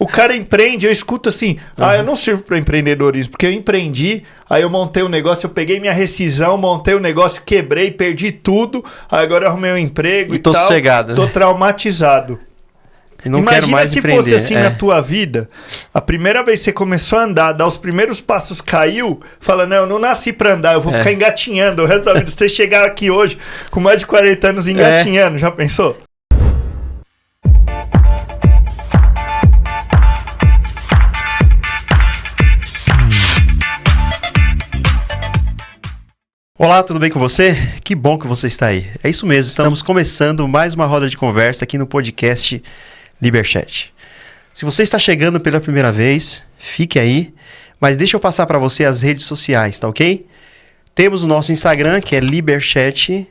O cara empreende, eu escuto assim, eu não sirvo para empreendedorismo, porque eu empreendi, aí eu montei um negócio, eu peguei minha rescisão, montei um negócio, quebrei, perdi tudo, aí agora eu arrumei um emprego e tô tal. sossegado, tô né? traumatizado. E não Imagina quero mais se empreender. fosse assim na tua vida, a primeira vez que você começou a andar, dar os primeiros passos, caiu, falando, eu não nasci pra andar, eu vou ficar engatinhando o resto da vida. Você chegar aqui hoje com mais de 40 anos engatinhando, já pensou? Olá, tudo bem com você? Que bom que você está aí. É isso mesmo, estamos começando mais uma roda de conversa aqui no podcast Liberchat. Se você está chegando pela primeira vez, fique aí, mas deixa eu passar para você as redes sociais, tá ok? Temos o nosso Instagram, que é Liberchat_.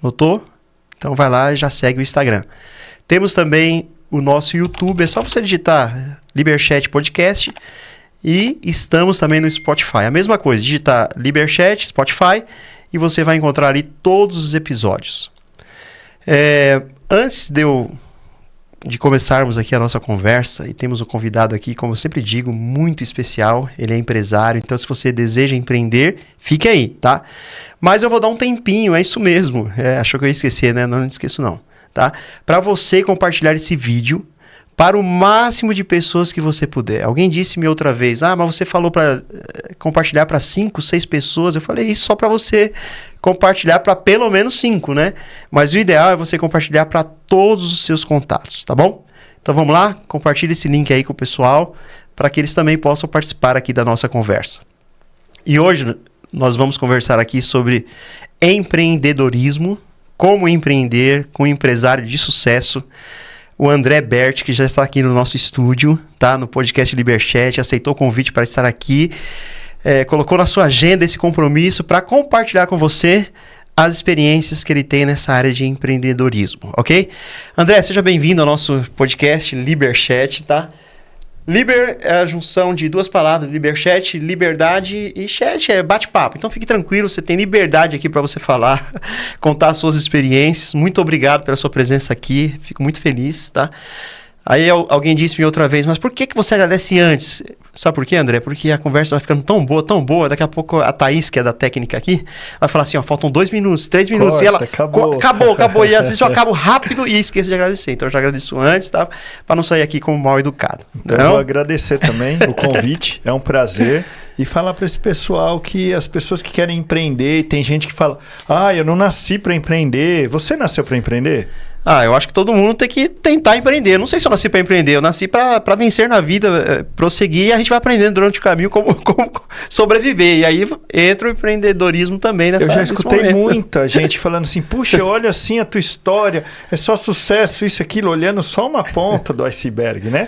Notou? Então vai lá e já segue o Instagram. Temos também o nosso YouTube, é só você digitar Liberchat Podcast. E estamos também no Spotify. A mesma coisa, digitar Liberchat, Spotify, e você vai encontrar ali todos os episódios. Antes de começarmos aqui a nossa conversa, e temos um convidado aqui, como eu sempre digo, muito especial. Ele é empresário, então se você deseja empreender, fique aí, tá? Mas eu vou dar um tempinho, é isso mesmo. Achou que eu ia esquecer, né? Não esqueço não, tá? Para você compartilhar esse vídeo para o máximo de pessoas que você puder. Alguém disse-me outra vez, mas você falou para compartilhar para 5, 6 pessoas. Eu falei isso só para você compartilhar para pelo menos 5, né? Mas o ideal é você compartilhar para todos os seus contatos, tá bom? Então vamos lá, compartilhe esse link aí com o pessoal, para que eles também possam participar aqui da nossa conversa. E hoje nós vamos conversar aqui sobre empreendedorismo, como empreender com um empresário de sucesso, o André Berti, que já está aqui no nosso estúdio, tá? No podcast Liberchat, aceitou o convite para estar aqui, colocou na sua agenda esse compromisso para compartilhar com você as experiências que ele tem nessa área de empreendedorismo, ok? André, seja bem-vindo ao nosso podcast Liberchat, tá? Liber é a junção de duas palavras, Liberchat, liberdade, e chat é bate-papo. Então fique tranquilo, você tem liberdade aqui para você falar, contar as suas experiências. Muito obrigado pela sua presença aqui, fico muito feliz, tá? Aí alguém disse-me outra vez, mas por que você agradece antes? Sabe por quê, André? Porque a conversa vai ficando tão boa, daqui a pouco a Thaís, que é da técnica aqui, vai falar assim, faltam 2 minutos, 3 minutos, e ela, acabou, e às vezes eu acabo rápido e esqueço de agradecer, então eu já agradeço antes, tá? Para não sair aqui como mal educado. Então, eu vou agradecer também o convite, é um prazer, e falar para esse pessoal que as pessoas que querem empreender, tem gente que fala, eu não nasci para empreender, você nasceu para empreender? Eu acho que todo mundo tem que tentar empreender. Eu não sei se eu nasci para empreender, eu nasci para vencer na vida, prosseguir, e a gente vai aprendendo durante o caminho como sobreviver. E aí entra o empreendedorismo também nessa. Eu já escutei muita gente falando assim, puxa, olha assim a tua história, é só sucesso, isso, aquilo, olhando só uma ponta do iceberg, né?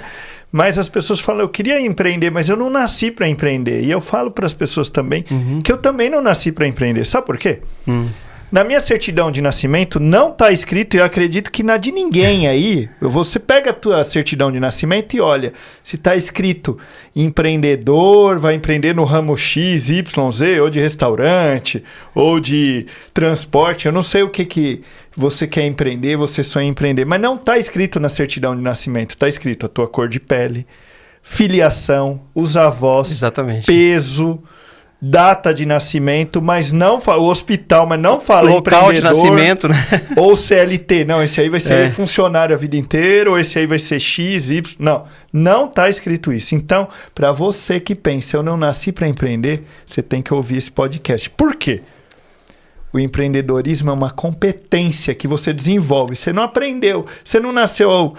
Mas as pessoas falam, eu queria empreender, mas eu não nasci para empreender. E eu falo para as pessoas também que eu também não nasci para empreender. Sabe por quê? Na minha certidão de nascimento não está escrito, e eu acredito que na de ninguém aí, você pega a tua certidão de nascimento e olha, se está escrito empreendedor, vai empreender no ramo X, Y, Z, ou de restaurante, ou de transporte, eu não sei o que você quer empreender, você sonha em empreender, mas não está escrito na certidão de nascimento, está escrito a tua cor de pele, filiação, os avós, exatamente, peso, data de nascimento, mas não fala, o hospital, mas não fala local de nascimento, né? Ou CLT. Não, esse aí vai ser funcionário a vida inteira, ou esse aí vai ser X, Y. Não está escrito isso. Então, para você que pensa, eu não nasci para empreender, você tem que ouvir esse podcast. Por quê? O empreendedorismo é uma competência que você desenvolve. Você não aprendeu, você não nasceu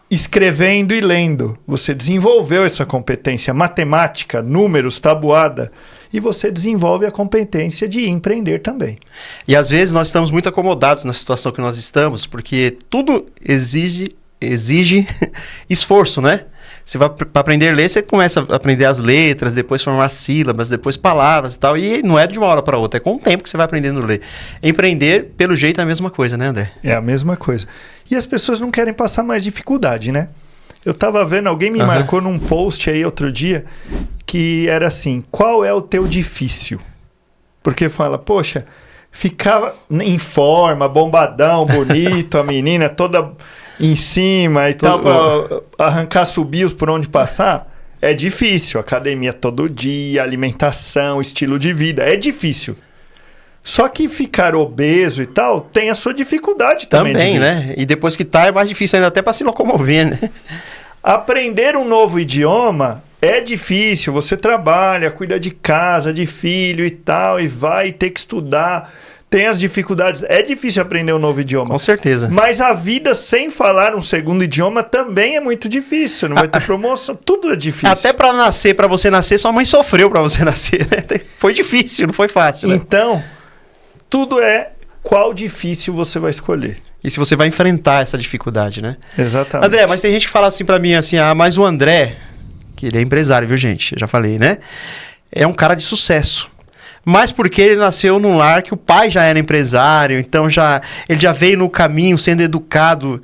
escrevendo e lendo. Você desenvolveu essa competência, matemática, números, tabuada. E você desenvolve a competência de empreender também. E às vezes nós estamos muito acomodados na situação que nós estamos, porque tudo exige esforço, né? Você vai para aprender a ler, você começa a aprender as letras, depois formar sílabas, depois palavras e tal, e não é de uma hora para outra, é com o tempo que você vai aprendendo a ler. Empreender, pelo jeito, é a mesma coisa, né, André? É a mesma coisa. E as pessoas não querem passar mais dificuldade, né? Eu estava vendo, alguém me marcou num post aí outro dia, que era assim, qual é o teu difícil? Porque fala, poxa, ficar em forma, bombadão, bonito, a menina toda em cima e tal, para arrancar subios por onde passar, é difícil. Academia todo dia, alimentação, estilo de vida, é difícil. Só que ficar obeso e tal tem a sua dificuldade também. Também, né? E depois que tá, é mais difícil ainda até para se locomover, né? Aprender um novo idioma é difícil. Você trabalha, cuida de casa, de filho e tal, e vai ter que estudar. Tem as dificuldades. É difícil aprender um novo idioma. Com certeza. Mas a vida sem falar um segundo idioma também é muito difícil. Não vai ter promoção. Tudo é difícil. Até para você nascer, sua mãe sofreu para você nascer, né? Foi difícil, não foi fácil, né? Então, tudo é qual difícil você vai escolher. E se você vai enfrentar essa dificuldade, né? Exatamente. André, mas tem gente que fala assim para mim, assim, mas o André, que ele é empresário, viu, gente? Eu já falei, né? É um cara de sucesso. Mas porque ele nasceu num lar que o pai já era empresário, então ele já veio no caminho sendo educado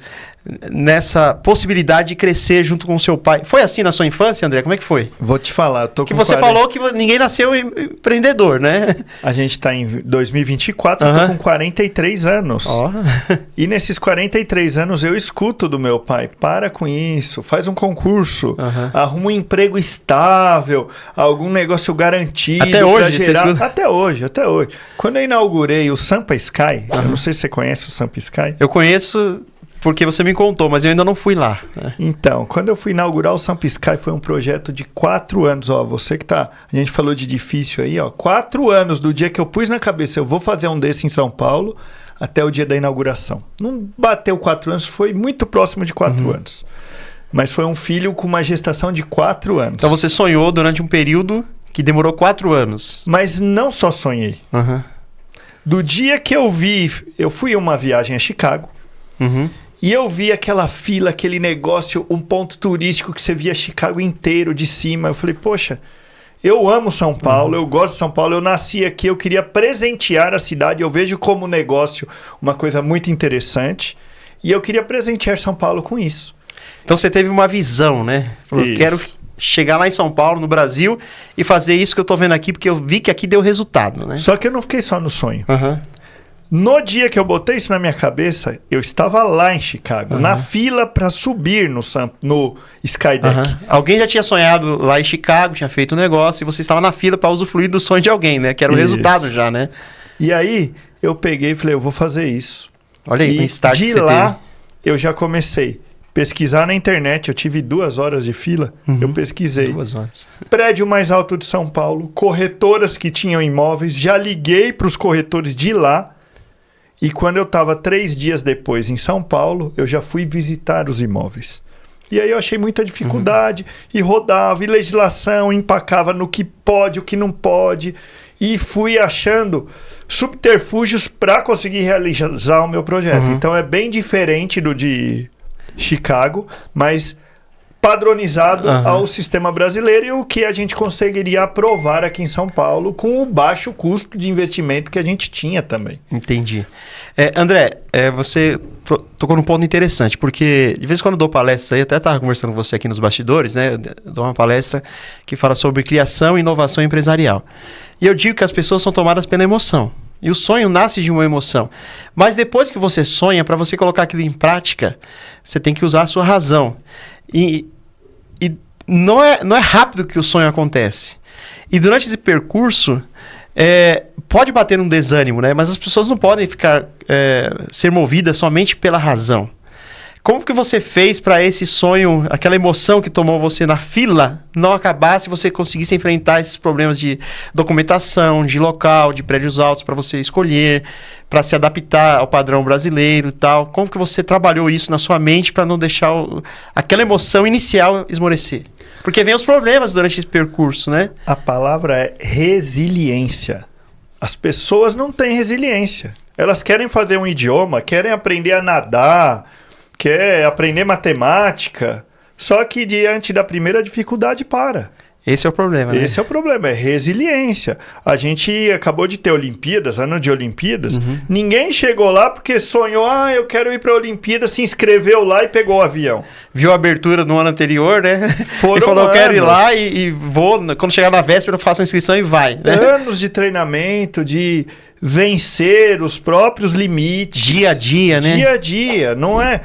nessa possibilidade de crescer junto com o seu pai. Foi assim na sua infância, André? Como é que foi? Vou te falar, eu tô que com você falou que ninguém nasceu empreendedor, né? A gente tá em 2024, eu tô com 43 anos. E nesses 43 anos eu escuto do meu pai, para com isso, faz um concurso, arruma um emprego estável, algum negócio garantido. Até hoje, gerar... Até hoje. Quando eu inaugurei o Sampa Sky, eu não sei se você conhece o Sampa Sky. Eu conheço... Porque você me contou, mas eu ainda não fui lá. Né? Então, quando eu fui inaugurar o Sampa Sky, foi um projeto de 4 anos. Ó, você que tá... A gente falou de difícil aí, ó. 4 anos do dia que eu pus na cabeça, eu vou fazer um desse em São Paulo, até o dia da inauguração. Não bateu 4 anos, foi muito próximo de 4 anos. Mas foi um filho com uma gestação de 4 anos. Então você sonhou durante um período que demorou 4 anos. Mas não só sonhei. Do dia que eu fui em uma viagem a Chicago. E eu vi aquela fila, aquele negócio, um ponto turístico que você via Chicago inteiro de cima. Eu falei, poxa, eu amo São Paulo, eu gosto de São Paulo, eu nasci aqui, eu queria presentear a cidade. Eu vejo como negócio uma coisa muito interessante. E eu queria presentear São Paulo com isso. Então você teve uma visão, né? Falou, quero chegar lá em São Paulo, no Brasil, e fazer isso que eu tô vendo aqui, porque eu vi que aqui deu resultado, né? Só que eu não fiquei só no sonho. No dia que eu botei isso na minha cabeça, eu estava lá em Chicago, na fila para subir no Skydeck. Alguém já tinha sonhado lá em Chicago, tinha feito um negócio, e você estava na fila para usufruir do sonho de alguém, né? Que era o resultado já, né? E aí, eu peguei e falei, eu vou fazer isso. Olha aí, e de lá, eu já comecei a pesquisar na internet. Eu tive 2 horas de fila, eu pesquisei. 2 horas. Prédio mais alto de São Paulo, corretoras que tinham imóveis, já liguei para os corretores de lá. E quando eu estava 3 dias depois em São Paulo, eu já fui visitar os imóveis. E aí eu achei muita dificuldade, e rodava, e legislação, empacava no que pode, o que não pode, e fui achando subterfúgios para conseguir realizar o meu projeto. Então é bem diferente do de Chicago, mas padronizado ao sistema brasileiro, e o que a gente conseguiria aprovar aqui em São Paulo com o baixo custo de investimento que a gente tinha também. Entendi. André, você tocou num ponto interessante, porque de vez em quando eu dou palestra, eu até estava conversando com você aqui nos bastidores, né? Eu dou uma palestra que fala sobre criação e inovação empresarial. E eu digo que as pessoas são tomadas pela emoção. E o sonho nasce de uma emoção. Mas depois que você sonha, para você colocar aquilo em prática, você tem que usar a sua razão. E não é rápido que o sonho acontece. E durante esse percurso, pode bater um desânimo, né? Mas as pessoas não podem ser movidas somente pela razão. Como que você fez para esse sonho, aquela emoção que tomou você na fila, não acabar se você conseguisse enfrentar esses problemas de documentação, de local, de prédios altos para você escolher, para se adaptar ao padrão brasileiro e tal? Como que você trabalhou isso na sua mente para não deixar aquela emoção inicial esmorecer? Porque vem os problemas durante esse percurso, né? A palavra é resiliência. As pessoas não têm resiliência. Elas querem fazer um idioma, querem aprender a nadar, quer aprender matemática, só que diante da primeira dificuldade para. Esse é o problema, né? Esse é o problema, é resiliência. A gente acabou de ter Olimpíadas, ano de Olimpíadas. Ninguém chegou lá porque sonhou, eu quero ir para a Olimpíada, se inscreveu lá e pegou o avião. Viu a abertura no ano anterior, né? Foram e falou, anos. Eu quero ir lá e vou, quando chegar na véspera eu faço a inscrição e vai. Né? Anos de treinamento, de vencer os próprios limites. Dia a dia, né? Dia a dia, não é...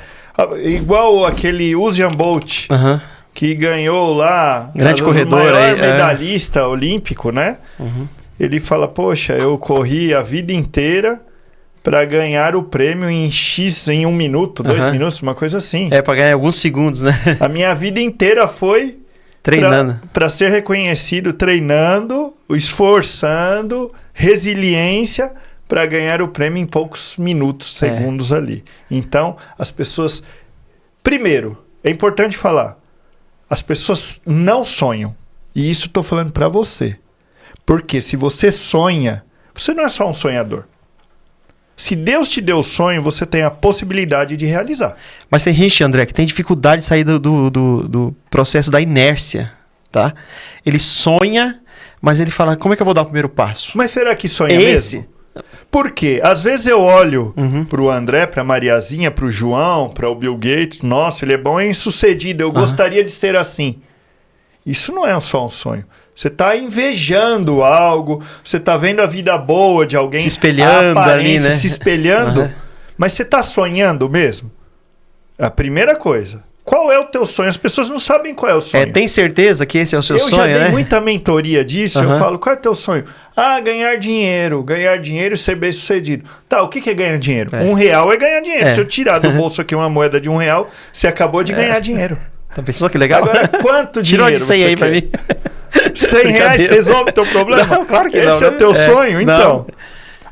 Igual aquele Usain Bolt, Aham. que ganhou lá... Grande corredor o maior aí, medalhista olímpico, né? Uhum. Ele fala, poxa, eu corri a vida inteira para ganhar o prêmio em X, em 1 minuto, 2 minutos, uma coisa assim. É, pra ganhar alguns segundos, né? A minha vida inteira foi Treinando. para ser reconhecido treinando, esforçando, resiliência para ganhar o prêmio em poucos minutos, segundos ali. Então, as pessoas... Primeiro, é importante falar, as pessoas não sonham. E isso estou falando para você. Porque se você sonha, você não é só um sonhador. Se Deus te deu o sonho, você tem a possibilidade de realizar. Mas tem gente, André, que tem dificuldade de sair do processo da inércia, tá? Ele sonha, mas ele fala, como é que eu vou dar o primeiro passo? Mas será que sonha Esse? mesmo? Por quê? Às vezes eu olho pro André, pra Mariazinha, pro João, para o Bill Gates. Nossa, ele é bom em sucedido. Eu gostaria de ser assim. Isso não é só um sonho. Você está invejando algo, você está vendo a vida boa de alguém, se espelhando ali, né? Se espelhando, mas você está sonhando mesmo? A primeira coisa. Qual é o teu sonho? As pessoas não sabem qual é o sonho. Tem certeza que esse é o seu sonho, né? Eu já dei muita mentoria disso, eu falo, qual é o teu sonho? Ganhar dinheiro e ser bem sucedido. Tá, o que é ganhar dinheiro? R$1 é ganhar dinheiro. Se eu tirar do bolso aqui uma moeda de R$1, você acabou de ganhar dinheiro. Tá pensando que legal? Agora, quanto Tirou dinheiro de 100 aí quer? pra mim. R$100 resolve teu problema? Não, claro que não. Esse é o teu sonho? Então.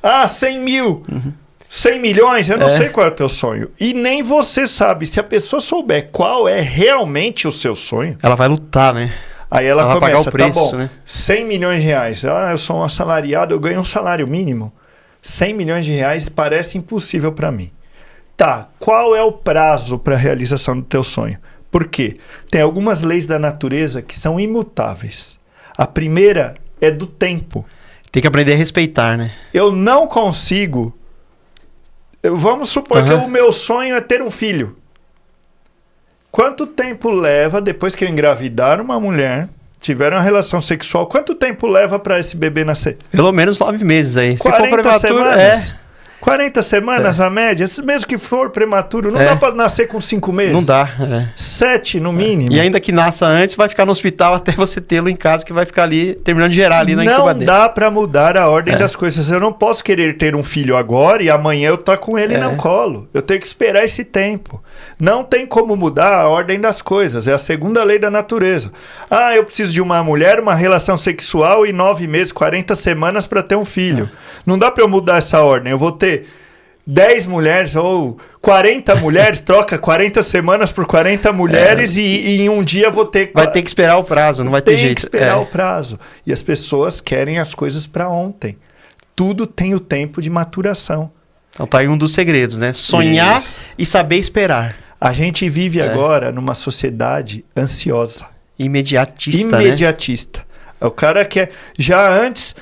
Não. 100 mil. 100 milhões? Eu não sei qual é o teu sonho. E nem você sabe. Se a pessoa souber qual é realmente o seu sonho... Ela vai lutar, né? Aí ela vai começa, pagar o preço, tá bom, né? 100 milhões de reais. Eu sou um assalariado, eu ganho um salário mínimo. 100 milhões de reais parece impossível para mim. Tá, qual é o prazo para a realização do teu sonho? Por quê? Tem algumas leis da natureza que são imutáveis. A primeira é do tempo. Tem que aprender a respeitar, né? Eu não consigo... Vamos supor que o meu sonho é ter um filho. Quanto tempo leva, depois que eu engravidar uma mulher, tiver uma relação sexual, quanto tempo leva para esse bebê nascer? Pelo menos 9 meses aí. Se for 40 prematuro, semanas. 40 semanas a média, mesmo que for prematuro, não dá para nascer com 5 meses? Não dá. 7 no mínimo. E ainda que nasça antes, vai ficar no hospital até você tê-lo em casa, que vai ficar ali, terminando de gerar ali na incubadeira. Não dá para mudar a ordem das coisas. Eu não posso querer ter um filho agora e amanhã eu estar com ele no colo. Eu tenho que esperar esse tempo. Não tem como mudar a ordem das coisas. É a segunda lei da natureza. Eu preciso de uma mulher, uma relação sexual e 9 meses, 40 semanas para ter um filho. Não dá para eu mudar essa ordem. Eu vou ter 10 mulheres ou 40 mulheres, troca 40 semanas por 40 mulheres e em um dia vou ter... Vai ter que esperar o prazo, não vai ter jeito. Tem que esperar o prazo. E as pessoas querem as coisas para ontem. Tudo tem o tempo de maturação. Então tá aí um dos segredos, né? Sonhar e saber esperar. A gente vive agora numa sociedade ansiosa. Imediatista, Imediatista. O cara quer... Já antes...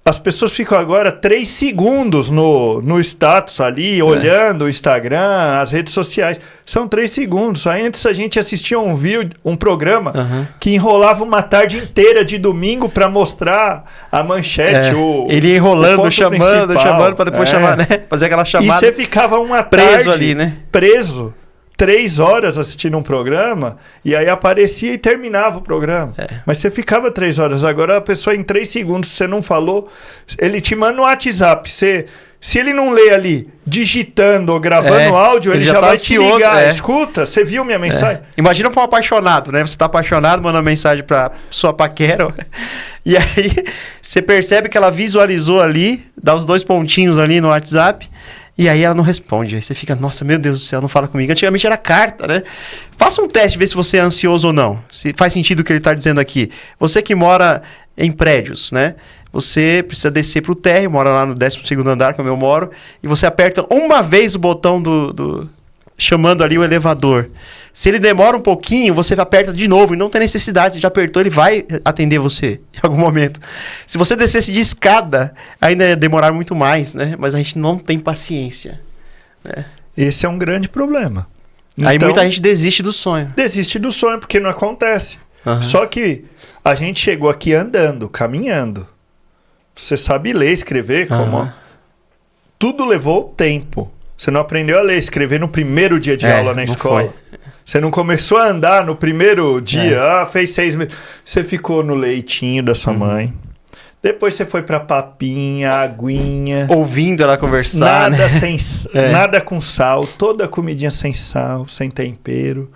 As pessoas ficam agora 3 segundos no status ali, olhando o Instagram, as redes sociais. São 3 segundos. Aí antes a gente assistia um programa que enrolava uma tarde inteira de domingo para mostrar a manchete. Ele enrolando, chamando para depois chamar, né? Fazer aquela chamada. E você ficava uma preso tarde ali, né? Preso. 3 horas assistindo um programa e aí aparecia e terminava o programa. Mas você ficava 3 horas. Agora a pessoa em 3 segundos, você não falou, ele te manda no WhatsApp. Se ele não lê ali, digitando ou gravando áudio, ele já tá vai ansioso, te ligar. Escuta, você viu minha mensagem? Imagina para um apaixonado, né? Você tá apaixonado, manda uma mensagem para sua paquera. E aí você percebe que ela visualizou ali, dá os 2 pontinhos ali no WhatsApp. E aí ela não responde. Aí você fica, nossa, meu Deus do céu, não fala comigo. Antigamente era carta, né? Faça um teste, vê se você é ansioso ou não. Se faz sentido o que ele está dizendo aqui. Você que mora em prédios, né? Você precisa descer para o térreo, mora lá no 12º andar, como eu moro, e você aperta uma vez o botão chamando ali o elevador. Se ele demora um pouquinho, você aperta de novo e não tem necessidade, você já apertou, ele vai atender você em algum momento. Se você descesse de escada, ainda ia demorar muito mais, né? Mas a gente não tem paciência, né? Esse é um grande problema. Aí muita gente desiste do sonho. Desiste do sonho porque não acontece. Só que a gente chegou aqui andando, caminhando. Você sabe ler, escrever, como... Tudo levou tempo. Você não aprendeu a ler, escrever no primeiro dia de aula na escola. Foi. Você não começou a andar no primeiro dia. Fez 6 meses. Você ficou no leitinho da sua mãe. Depois você foi pra papinha, aguinha. Ouvindo ela conversar, Nada, né? nada com sal. Toda comidinha sem sal, sem tempero.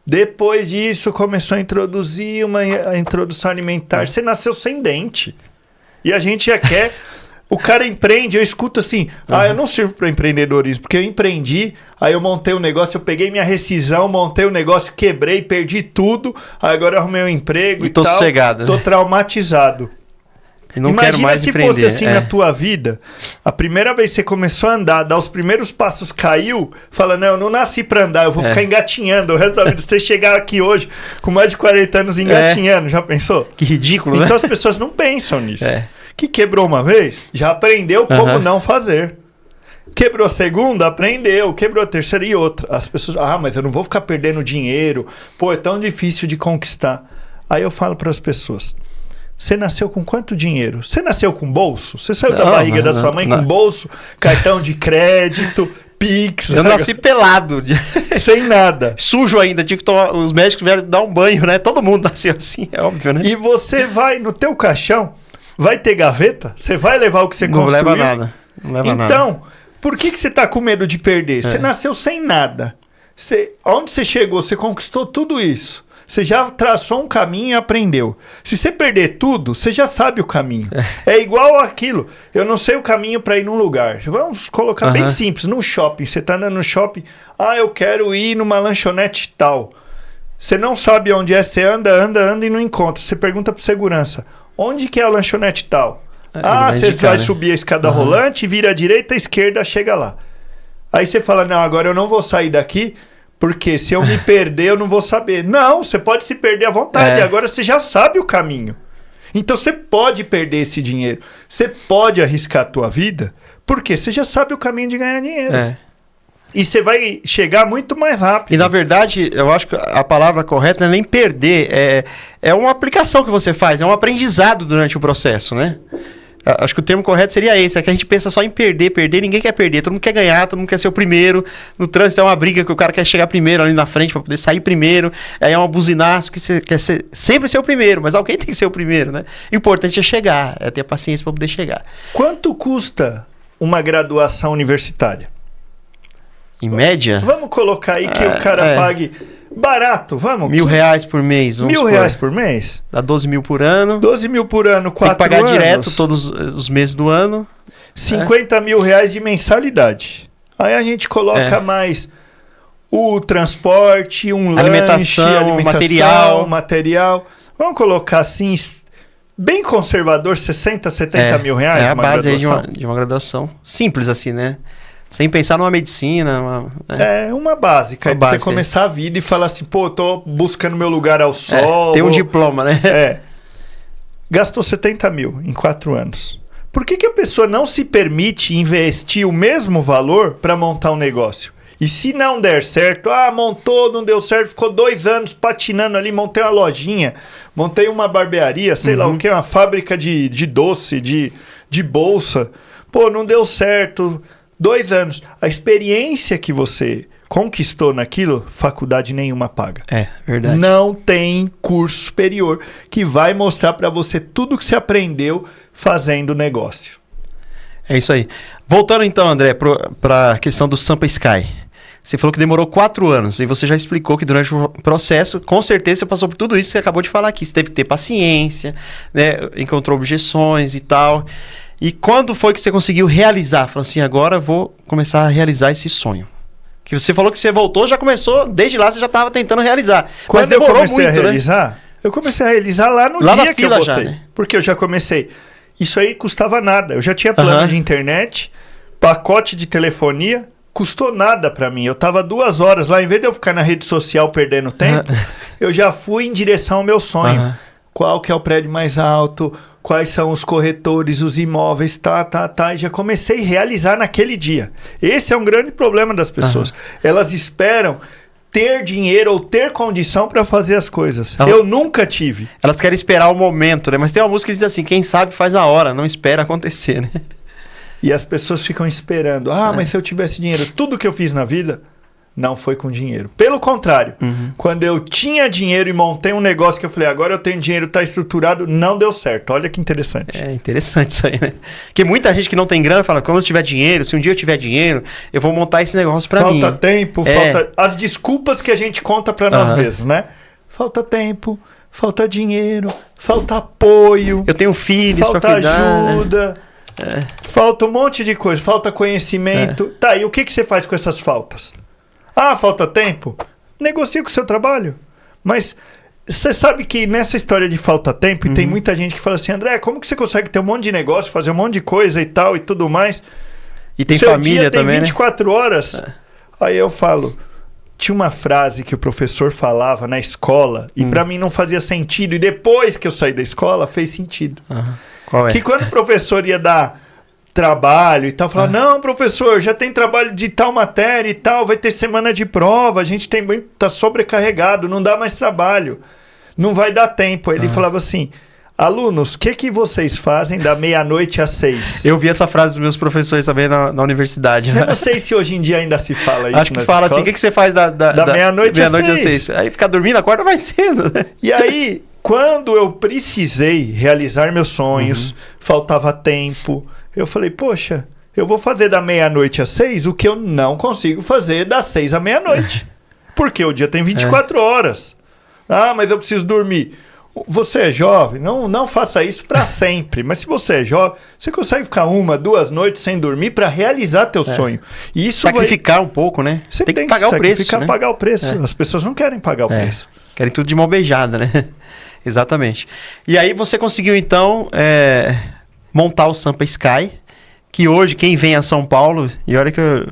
Depois disso, começou a introduzir a introdução alimentar. Você nasceu sem dente. E a gente já quer... O cara empreende, eu escuto assim, eu não sirvo para empreendedorismo, porque eu empreendi, aí eu montei um negócio, eu peguei minha rescisão, montei um negócio, quebrei, perdi tudo, aí agora eu arrumei um emprego e tô tal. sossegado, tô né? traumatizado. E não Imagina quero mais se empreender. fosse assim na tua vida, a primeira vez que você começou a andar, dar os primeiros passos, caiu, falando, não, eu não nasci para andar, eu vou ficar engatinhando o resto da vida. Você chegar aqui hoje com mais de 40 anos engatinhando, já pensou? Que ridículo, né? Então as pessoas não pensam nisso. Que quebrou uma vez, já aprendeu como não fazer. Quebrou a segunda, aprendeu. Quebrou a terceira e outra. As pessoas, mas eu não vou ficar perdendo dinheiro. Pô, é tão difícil de conquistar. Aí eu falo para as pessoas, você nasceu com quanto dinheiro? Você nasceu com bolso? Você saiu da barriga da sua mãe com bolso, cartão de crédito, Pix? Eu nasci pelado. Sem nada. Sujo ainda, tinha que tomar, os médicos vieram dar um banho, né? Todo mundo nasceu assim, é óbvio, né? E você vai no teu caixão, vai ter gaveta? Você vai levar o que você construiu? Não leva nada. Não leva nada. Então, por que você tá com medo de perder? Você nasceu sem nada. Onde você chegou, você conquistou tudo isso. Você já traçou um caminho e aprendeu. Se você perder tudo, você já sabe o caminho. É igual aquilo. Eu não sei o caminho para ir num lugar. Vamos colocar bem simples. Num shopping. Você tá andando no shopping. Eu quero ir numa lanchonete tal. Você não sabe onde é. Você anda e não encontra. Você pergunta pro segurança. Onde que é a lanchonete tal? Você vai subir a escada rolante, vira à direita, à esquerda, chega lá. Aí você fala, não, agora eu não vou sair daqui, porque se eu me perder, eu não vou saber. Não, você pode se perder à vontade, agora você já sabe o caminho. Então você pode perder esse dinheiro, você pode arriscar a tua vida, porque você já sabe o caminho de ganhar dinheiro. E você vai chegar muito mais rápido. E na verdade, eu acho que a palavra correta não é nem perder, é uma aplicação que você faz, é um aprendizado durante o processo, né? Acho que o termo correto seria esse, é que a gente pensa só em perder, ninguém quer perder, todo mundo quer ganhar, todo mundo quer ser o primeiro. No trânsito é uma briga que o cara quer chegar primeiro ali na frente para poder sair primeiro, aí é uma buzinaço que você quer sempre ser o primeiro, mas alguém tem que ser o primeiro, né? O importante é chegar, é ter paciência para poder chegar. Quanto custa uma graduação universitária? Em média? Vamos colocar aí que o cara pague barato, vamos? R$1.000 por mês. R$1.000 por mês? Dá 12 mil por ano. 12 mil por ano, 4 anos. Tem que pagar direto todos os meses do ano. 50 mil reais de mensalidade. Aí a gente coloca mais o transporte, alimentação, material. Vamos colocar assim, bem conservador, 60, 70 mil reais? É a base aí de uma graduação. Simples assim, né? Sem pensar numa medicina. Uma básica. Pra você começar a vida e falar assim, pô, tô buscando meu lugar ao sol. Tem um diploma, né? Gastou 70 mil em 4 anos. Por que a pessoa não se permite investir o mesmo valor para montar um negócio? E se não der certo, montou, não deu certo, ficou 2 anos patinando ali, montei uma lojinha, montei uma barbearia, sei lá o que, uma fábrica de doce, de bolsa. Pô, não deu certo... 2 anos. A experiência que você conquistou naquilo, faculdade nenhuma paga. Verdade. Não tem curso superior que vai mostrar para você tudo que você aprendeu fazendo negócio. É isso aí. Voltando então, André, para a questão do Sampa Sky. Você falou que demorou 4 anos e você já explicou que durante o processo, com certeza você passou por tudo isso que você acabou de falar aqui. Você teve que ter paciência, né? Encontrou objeções e tal. E quando foi que você conseguiu realizar? Falou assim, agora eu vou começar a realizar esse sonho. Que você falou que você voltou, já começou, desde lá você já estava tentando realizar. Quando mas demorou eu comecei muito, a realizar, né? Eu comecei a realizar lá no dia que eu botei. Já, né? Porque eu já comecei. Isso aí custava nada. Eu já tinha plano de internet, pacote de telefonia, custou nada para mim. Eu tava 2 horas lá, em vez de eu ficar na rede social perdendo tempo, eu já fui em direção ao meu sonho. Qual que é o prédio mais alto, quais são os corretores, os imóveis, e já comecei a realizar naquele dia. Esse é um grande problema das pessoas. Elas esperam ter dinheiro ou ter condição para fazer as coisas. Eu nunca tive. Elas querem esperar o momento, né? Mas tem uma música que diz assim, quem sabe faz a hora, não espera acontecer, né? E as pessoas ficam esperando. Mas se eu tivesse dinheiro, tudo que eu fiz na vida não foi com dinheiro. Pelo contrário, quando eu tinha dinheiro e montei um negócio que eu falei, agora eu tenho dinheiro, tá estruturado, não deu certo. Olha que interessante. É interessante isso aí, né? Porque muita gente que não tem grana fala, quando eu tiver dinheiro, se um dia eu tiver dinheiro, eu vou montar esse negócio pra mim. Falta tempo, falta... As desculpas que a gente conta pra nós mesmos, né? Falta tempo, falta dinheiro, falta apoio. Eu tenho filhos pra cuidar. Falta ajuda. Né? Falta um monte de coisa. Falta conhecimento. Tá, e o que você faz com essas faltas? Falta tempo? Negocia com o seu trabalho. Mas você sabe que nessa história de falta tempo, e tem muita gente que fala assim, André, como que você consegue ter um monte de negócio, fazer um monte de coisa e tal e tudo mais? E tem família dia também, tem 24 horas. Aí eu falo, tinha uma frase que o professor falava na escola e pra mim não fazia sentido. E depois que eu saí da escola, fez sentido. Qual é? Que quando o professor ia dar trabalho e tal, falava, não, professor, já tem trabalho de tal matéria e tal, vai ter semana de prova, a gente tá sobrecarregado, não dá mais trabalho, não vai dar tempo. Aí ele falava assim, alunos, o que vocês fazem da meia-noite às 6? Eu vi essa frase dos meus professores também na universidade. Né? Eu não sei se hoje em dia ainda se fala isso. Acho que fala assim, o que você faz da meia-noite às 6? Aí ficar dormindo, acorda mais cedo. Né? E aí, quando eu precisei realizar meus sonhos, faltava tempo, eu falei, poxa, eu vou fazer da meia-noite às 6 o que eu não consigo fazer das 6 à meia-noite. Porque o dia tem 24 horas. Mas eu preciso dormir. Você é jovem, não faça isso para sempre. Mas se você é jovem, você consegue ficar 1, 2 noites sem dormir para realizar teu sonho. E isso sacrificar um pouco, né? Você tem que pagar o preço. Né? Pagar o preço. As pessoas não querem pagar o preço. Querem tudo de mão beijada, né? Exatamente. E aí você conseguiu, então, montar o Sampa Sky, que hoje, quem vem a São Paulo, e olha que eu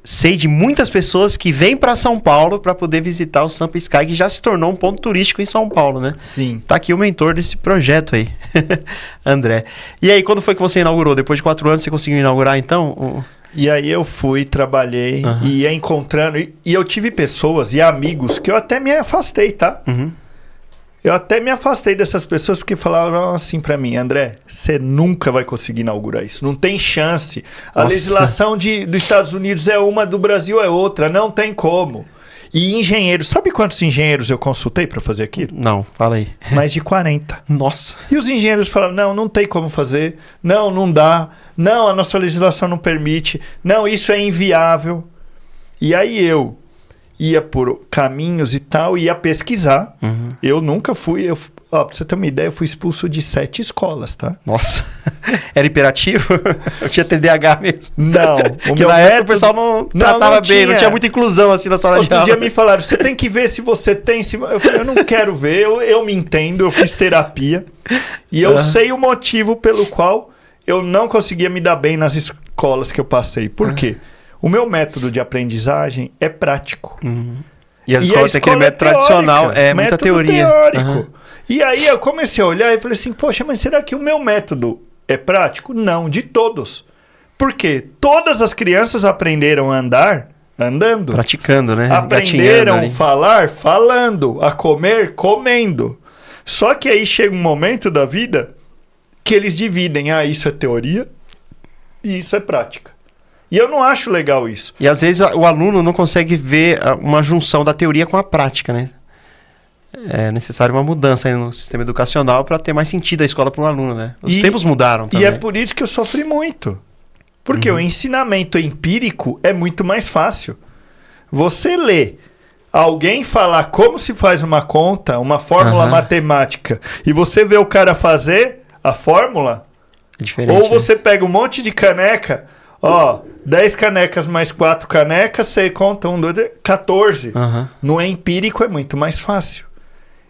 sei de muitas pessoas que vêm para São Paulo para poder visitar o Sampa Sky, que já se tornou um ponto turístico em São Paulo, né? Sim. Tá aqui o mentor desse projeto aí, André. E aí, quando foi que você inaugurou? Depois de 4 anos, você conseguiu inaugurar, então? E aí eu fui, trabalhei, e ia encontrando... E eu tive pessoas e amigos que eu até me afastei, tá? Eu até me afastei dessas pessoas porque falaram assim pra mim, André, você nunca vai conseguir inaugurar isso. Não tem chance. A legislação dos Estados Unidos é uma, do Brasil é outra. Não tem como. E engenheiros, sabe quantos engenheiros eu consultei pra fazer aquilo? Não, fala aí. Mais de 40. Nossa. E os engenheiros falaram, não tem como fazer. Não dá. Não, a nossa legislação não permite. Não, isso é inviável. E aí eu ia por caminhos e tal, ia pesquisar. Eu nunca fui... pra você ter uma ideia, eu fui expulso de 7 escolas, tá? Nossa. Era imperativo? Eu tinha TDAH mesmo. Não. Porque na época o pessoal não tratava bem, não tinha muita inclusão assim na sala de aula. Outro dia me falaram, você tem que ver se você tem... Eu falei, eu não quero ver, eu me entendo, eu fiz terapia. E eu sei o motivo pelo qual eu não conseguia me dar bem nas escolas que eu passei. Por quê? O meu método de aprendizagem é prático. E as escolas têm aquele método tradicional, muita teoria. Teórico. E aí eu comecei a olhar e falei assim, poxa, mas será que o meu método é prático? Não, de todos. Por quê? Todas as crianças aprenderam a andar andando. Praticando, né? Aprenderam a falar falando, a comer comendo. Só que aí chega um momento da vida que eles dividem, isso é teoria e isso é prática. E eu não acho legal isso. E às vezes o aluno não consegue ver uma junção da teoria com a prática, né? É necessário uma mudança aí no sistema educacional para ter mais sentido a escola para o aluno, né? Os tempos mudaram também. E é por isso que eu sofri muito. Porque o ensinamento empírico é muito mais fácil. Você lê alguém falar como se faz uma conta, uma fórmula matemática, e você vê o cara fazer a fórmula, é diferente, ou você pega um monte de caneca... 10 canecas mais 4 canecas, você conta 1, 2, 3, 14. No empírico é muito mais fácil.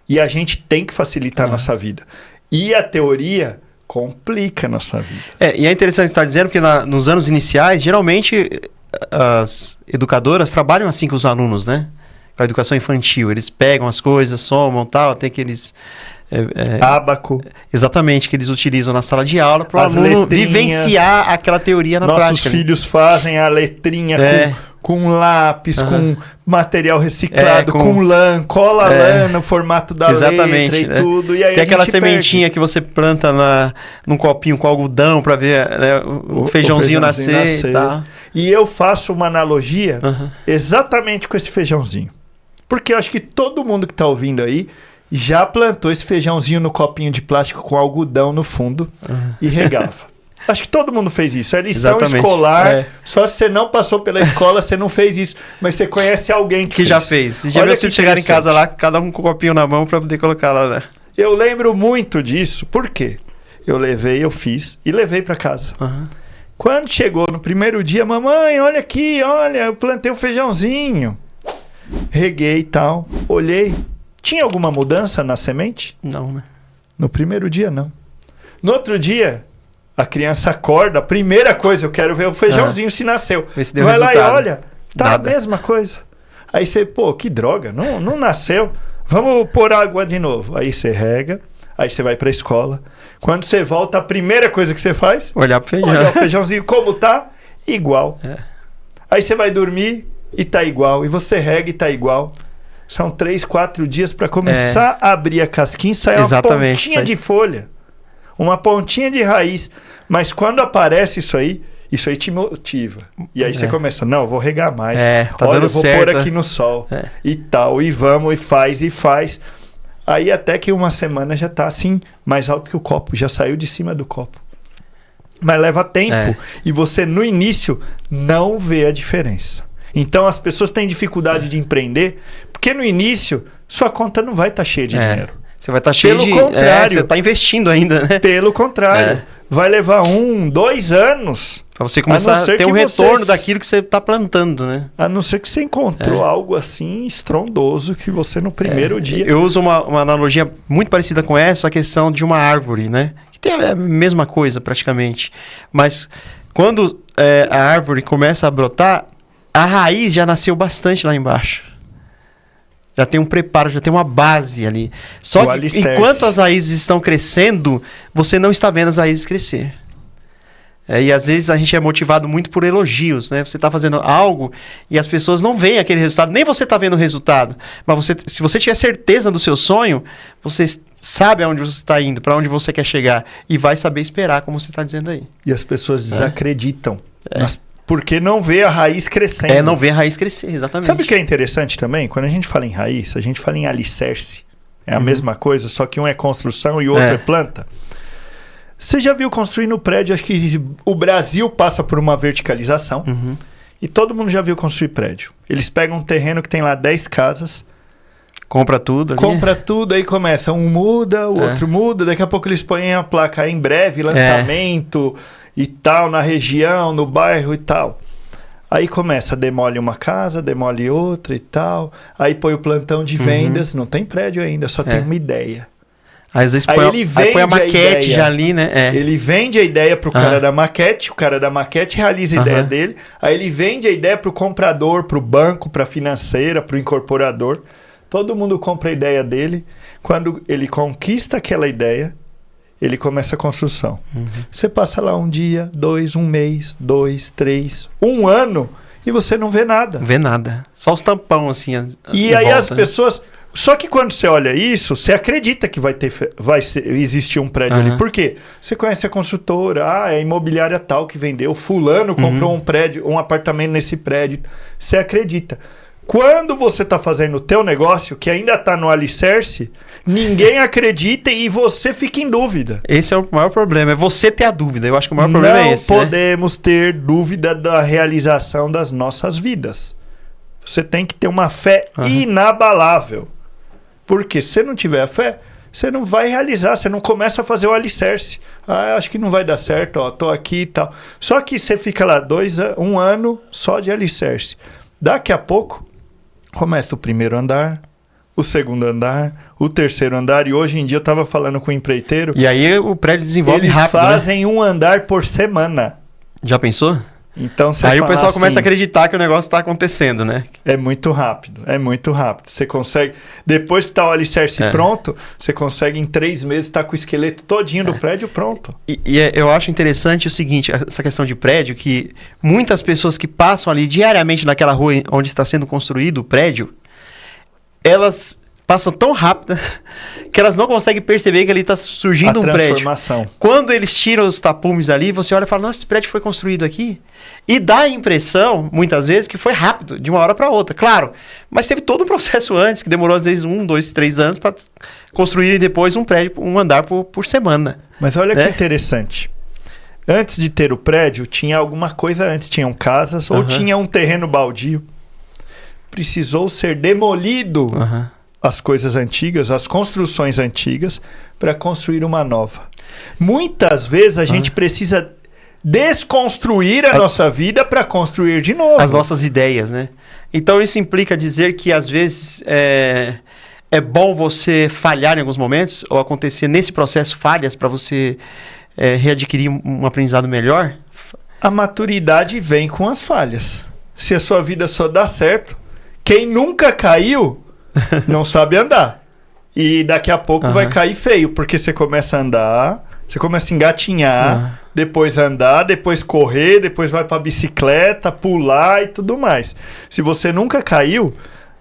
E a gente tem que facilitar a nossa vida. E a teoria complica a nossa vida. E é interessante estar dizendo que nos anos iniciais, geralmente as educadoras trabalham assim com os alunos, né? Com a educação infantil. Eles pegam as coisas, somam, tal, tem aqueles... ábaco. Exatamente, que eles utilizam na sala de aula para o aluno vivenciar aquela teoria na prática. Nossos filhos fazem a letrinha com lápis, com material reciclado, com lã, cola lã no formato da letra e tudo. E aí tem aquela sementinha que você planta num copinho com algodão para ver, né, o feijãozinho nascer. Tá. E eu faço uma analogia exatamente com esse feijãozinho. Porque eu acho que todo mundo que está ouvindo aí já plantou esse feijãozinho no copinho de plástico com algodão no fundo e regava. Acho que todo mundo fez isso. É lição escolar. Só se você não passou pela escola, você não fez isso. Mas você conhece alguém que já fez. Se já meus filhos chegarem em casa lá, cada um com o copinho na mão para poder colocar lá, né? Eu lembro muito disso. Por quê? Eu fiz e levei para casa. Quando chegou no primeiro dia, mamãe, olha aqui, olha, eu plantei um feijãozinho. Reguei e tal. Olhei. Tinha alguma mudança na semente? Não, né? No primeiro dia, não. No outro dia... A criança acorda, a primeira coisa, eu quero ver o feijãozinho se nasceu. Vai lá e olha, tá a mesma coisa. Aí você, que droga, não nasceu. Vamos pôr água de novo. Aí você rega, aí você vai pra escola. Quando você volta, a primeira coisa que você faz... Olhar pro feijão. Olhar o feijãozinho como tá, igual. Aí você vai dormir e tá igual. E você rega e tá igual. São 3, 4 dias para começar a abrir a casquinha e sair uma pontinha de folha. Uma pontinha de raiz. Mas quando aparece isso aí te motiva. E aí você começa, não, eu vou regar mais. Olha, eu vou pôr aqui no sol. E tal, e vamos, e faz. Aí até que uma semana já tá assim, mais alto que o copo. Já saiu de cima do copo. Mas leva tempo. E você, no início, não vê a diferença. Então, as pessoas têm dificuldade de empreender, porque no início, sua conta não vai estar cheia de dinheiro. Você vai estar cheio de... Pelo contrário. Você está investindo ainda, né? Pelo contrário. Vai levar 1, 2 anos... Para você começar a ter um retorno daquilo que você está plantando, né? A não ser que você encontrou algo assim estrondoso que você no primeiro dia... Eu uso uma analogia muito parecida com essa, a questão de uma árvore, né? Que tem a mesma coisa praticamente. Mas quando a árvore começa a brotar, a raiz já nasceu bastante lá embaixo. Já tem um preparo, já tem uma base ali. Só que enquanto as raízes estão crescendo, você não está vendo as raízes crescer. E às vezes a gente é motivado muito por elogios, né? Você está fazendo algo e as pessoas não veem aquele resultado, nem você está vendo o resultado. Mas se você tiver certeza do seu sonho, você sabe aonde você está indo, para onde você quer chegar e vai saber esperar, como você está dizendo aí. E as pessoas desacreditam. Porque não vê a raiz crescendo. Não vê a raiz crescer, exatamente. Sabe o que é interessante também? Quando a gente fala em raiz, a gente fala em alicerce. É a mesma coisa, só que um é construção e o outro é planta. Você já viu construir no prédio? Acho que o Brasil passa por uma verticalização. E todo mundo já viu construir prédio. Eles pegam um terreno que tem lá 10 casas. Compra tudo ali. Compra tudo, aí começa. Um muda, o outro muda. Daqui a pouco eles põem a placa em breve, lançamento... e tal, na região, no bairro e tal. Aí começa, demole uma casa, demole outra e tal. Aí põe o plantão de vendas, não tem prédio ainda, só tem uma ideia. Às vezes põe a maquete já ali, né? Ele vende a ideia pro cara da maquete, o cara da maquete realiza a ideia dele, aí ele vende a ideia pro comprador, pro banco, pra financeira, pro incorporador. Todo mundo compra a ideia dele. Quando ele conquista aquela ideia, ele começa a construção. Você passa lá um dia, 2, um mês, 2, 3, 1 ano e você não vê nada. Não vê nada. Só os tampão assim. E aí as pessoas... Só que quando você olha isso, você acredita que vai existir um prédio ali. Por quê? Você conhece a construtora, é a imobiliária tal que vendeu, fulano comprou um prédio, um apartamento nesse prédio. Você acredita. Quando você está fazendo o teu negócio, que ainda está no alicerce, ninguém acredita e você fica em dúvida. Esse é o maior problema, é você ter a dúvida. Eu acho que o maior problema é esse. Não podemos ter dúvida da realização das nossas vidas. Você tem que ter uma fé inabalável. Porque se você não tiver a fé, você não vai realizar, você não começa a fazer o alicerce. Acho que não vai dar certo, tô aqui e tal. Só que você fica lá 1 ano só de alicerce. Daqui a pouco, começa o primeiro andar, o segundo andar, o terceiro andar. E hoje em dia eu estava falando com o empreiteiro. E aí o prédio desenvolve rápido. Eles fazem um andar por semana. Já pensou? Então, você Aí o fala pessoal começa a assim, acreditar que o negócio está acontecendo, né? é muito rápido, é muito rápido. Você consegue, depois que tá o alicerce pronto, você consegue em 3 meses estar com o esqueleto todinho do prédio pronto. Eu acho interessante o seguinte, essa questão de prédio, que muitas pessoas que passam ali diariamente naquela rua onde está sendo construído o prédio, elas passam tão rápido que elas não conseguem perceber que ali está surgindo um prédio. Transformação. Quando eles tiram os tapumes ali, você olha e fala, nossa, esse prédio foi construído aqui. E dá a impressão, muitas vezes, que foi rápido, de uma hora para outra. Claro, mas teve todo um processo antes, que demorou às vezes 1, 2, 3 anos para construírem depois um prédio, um andar por semana. Mas olha né? que interessante. Antes de ter o prédio, tinha alguma coisa antes. Tinham casas ou tinha um terreno baldio. Precisou ser demolido as coisas antigas, as construções antigas, para construir uma nova. Muitas vezes a gente precisa desconstruir a nossa vida para construir de novo. As nossas ideias, né? Então isso implica dizer que às vezes é bom você falhar em alguns momentos, ou acontecer nesse processo falhas para você readquirir um aprendizado melhor? A maturidade vem com as falhas. Se a sua vida só dá certo, quem nunca caiu não sabe andar. E daqui a pouco vai cair feio, porque você começa a andar, você começa a engatinhar, depois andar, depois correr, depois vai para bicicleta, pular e tudo mais. Se você nunca caiu,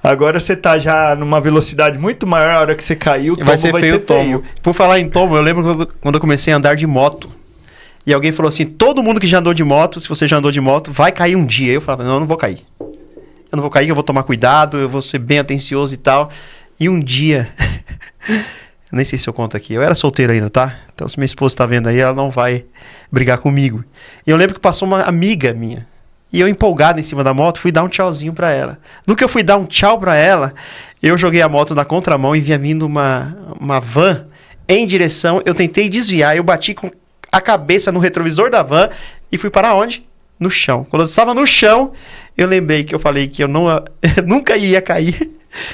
agora você tá já numa velocidade muito maior. A hora que você caiu, o tombo vai ser feio. Por falar em tombo, eu lembro quando eu comecei a andar de moto. E alguém falou assim, todo mundo que já andou de moto, se você já andou de moto, vai cair um dia. Eu falava, não, eu não vou cair. Eu não vou cair, eu vou tomar cuidado, eu vou ser bem atencioso e tal. E um dia... nem sei se eu conto aqui. Eu era solteiro ainda, tá? Então, se minha esposa tá vendo aí, ela não vai brigar comigo. E eu lembro que passou uma amiga minha. E eu, empolgado em cima da moto, fui dar um tchauzinho pra ela. No que eu fui dar um tchau pra ela, eu joguei a moto na contramão e vinha vindo uma van em direção. Eu tentei desviar, eu bati com a cabeça no retrovisor da van e fui para onde? No chão. Quando eu estava no chão, eu lembrei que eu falei que eu nunca ia cair